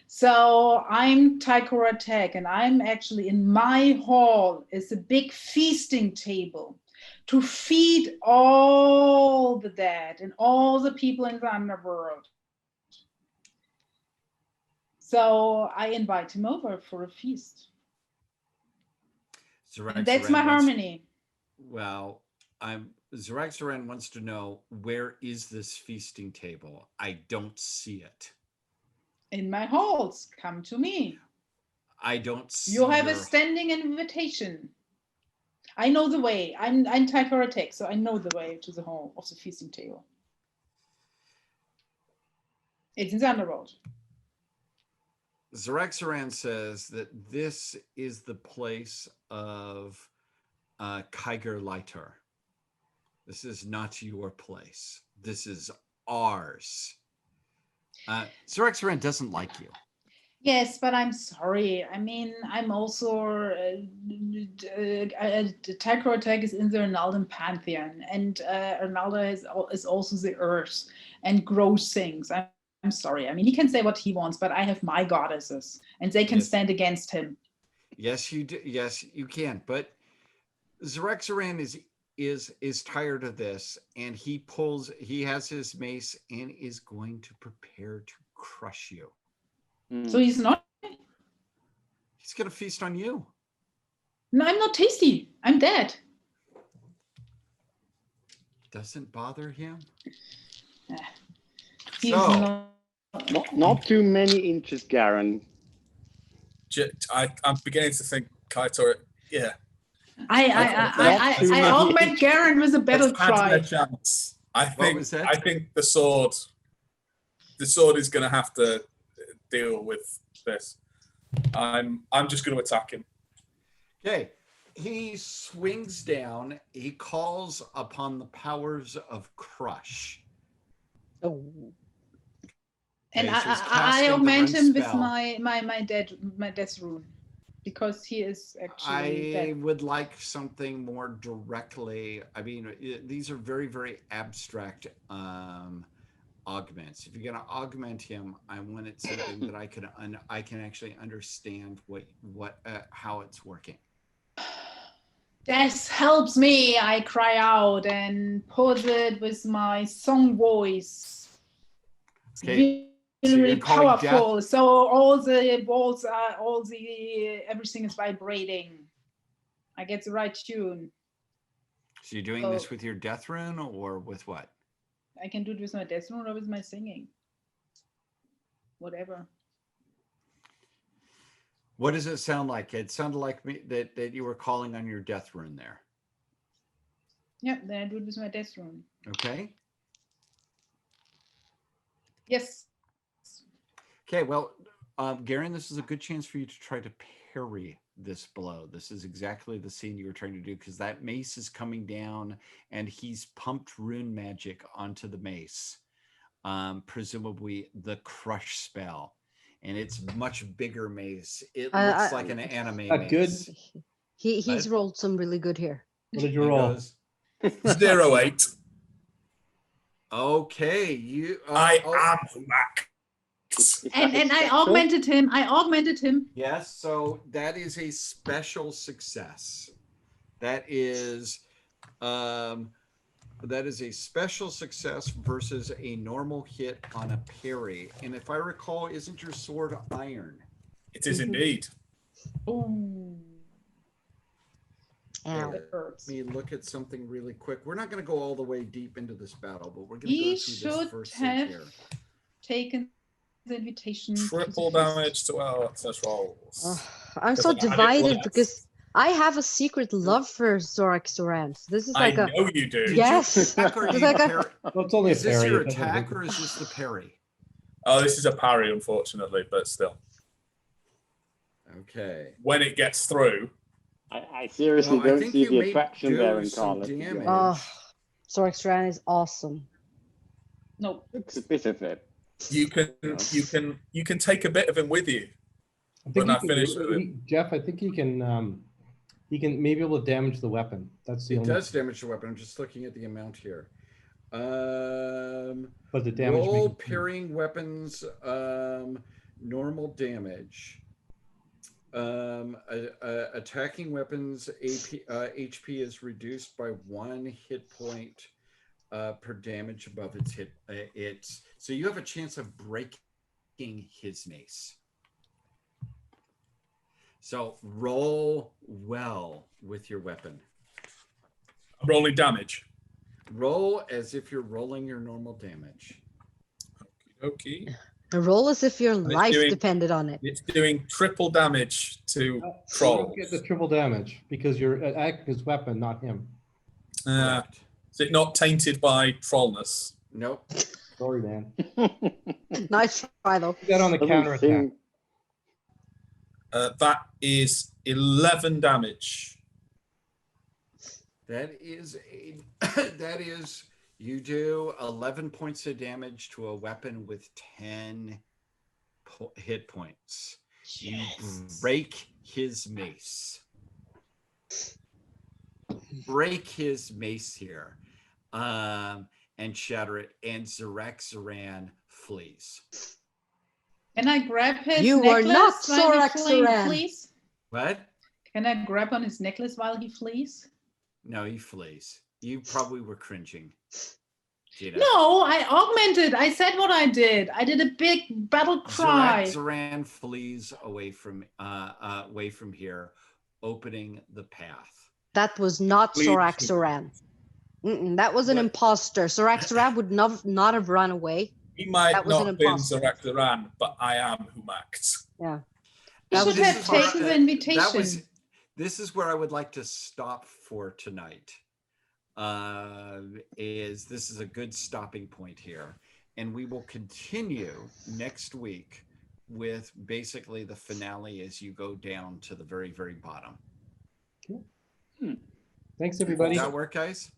So I'm Tychoratek, and I'm actually in my hall is a big feasting table to feed all the dead and all the people in the underworld. So I invite him over for a feast. And that's my harmony. Well, Zoraxaran wants to know, where is this feasting table? I don't see it. In my halls, come to me. I don't see You have a standing invitation. I know the way. I'm Tychoratek, so I know the way to the hall of the feasting table. It's in the underworld. Zoraxaran says that this is the place of Kyger Lighter. This is not your place. This is ours. Zoraxaran doesn't like you. Yes, but I'm sorry. I mean, I'm also Tychoratek is in the Arnaldan pantheon, and Arnalda is also the earth and grows things. I'm sorry. I mean, he can say what he wants, but I have my goddesses, and they can stand against him. Yes, you do. Yes, you can. But Zoraxaran is tired of this, and he has his mace and is going to prepare to crush you. So he's not. He's gonna feast on you. No, I'm not tasty. I'm dead. Doesn't bother him. He's So Not too many inches, Garen. I'm beginning to think Kaito. Yeah. I augment Garen with a battle Let's have their cry. chance. I What was that? think the sword is going to have to deal with this. I'm just going to attack him. okay, he swings down. He calls upon the powers of crush. Oh. And Okay, so he's I casting the augment run him with spell. my death rune, because he is actually I dead. would like something more directly. I mean, these are very, very abstract augments. If you're going to augment him, I want it something that I can actually understand how it's working. Death helps me, I cry out and pose it with my song voice. Okay, Very you're calling powerful. So all the walls are, everything is vibrating. I get the right tune. So you're doing this with your death rune or with what? I can do it with my death rune or with my singing. Whatever. What does it sound like? It sounded like that you were calling on your death rune there. Yeah, then I do it with my death rune. Okay. Yes. Okay, well, Garen, this is a good chance for you to try to parry this blow. This is exactly the scene you were trying to do, because that mace is coming down and he's pumped rune magic onto the mace, presumably the crush spell. And it's much bigger mace. It looks like an anime mace. Good. He's rolled some really good here. What did you He roll? goes, 08. okay, I am Mac. And I augmented him. I augmented him. Yes, so that is a special success. That is a special success versus a normal hit on a parry. And if I recall, isn't your sword iron? It is indeed. Ooh. Ow. That hurts. Let me look at something really quick. We're not going to go all the way deep into this battle, but we're going to go He through this should first thing have here. taken the invitation. Triple damage to our access rolls. I'm so Because I have it divided left. because I have a secret love for Zorak. This is I like a know you do. yes. Attack or do It's you like a- parry? Well, it's only Is a this parry. your it doesn't attack hurt. or is this the parry? Oh, this is a parry, unfortunately, but still. Okay. When it gets through, I seriously Well, I don't think see you the may attraction do there in some Carla. to be damage. honest. Zorak is awesome. No. It's a bit of it. you can take a bit of him with you. I think When he I can- finish with him. Jeff, I think he can maybe be able to damage the weapon. That's the It only. does damage the weapon. I'm just looking at the amount here. But the damage. Roll makes it- parrying weapons, normal damage. Attacking weapons HP is reduced by 1 hit point per damage above its hit. So you have a chance of breaking his mace. So roll well with your weapon. Rolling damage. Roll as if you're rolling your normal damage. Okay. Roll as if your life doing- depended on it. It's doing triple damage to You trolls. don't get the triple damage because you're attacking his weapon, not him. Correct. Is it not tainted by trollness? Nope. Sorry, man. Nice try though. Put that on the Doesn't counter attack. seem- That is 11 damage. That is you do 11 points of damage to a weapon with 10 hit points. You break his mace. Break his mace here. And shatter it. And Zorak flees. Can I grab his You are necklace not while he Zorak. flees? What? Can I grab on his necklace while he flees? No, he flees. You probably were cringing, Gina. No, I augmented. I said what I did. I did a big battle cry. Zoran flees away from here, opening the path. That was not Please. Sorak Zoran. That was an What? imposter. Sorak Zoran would not have run away. He might That was not an have been imposter. Zarak, but I am Humact. Yeah. You That should was- have taken the invitation. This is where I would like to stop for tonight. This is a good stopping point here, and we will continue next week with basically the finale as you go down to the very, very bottom. Thanks, everybody. Does that work, guys?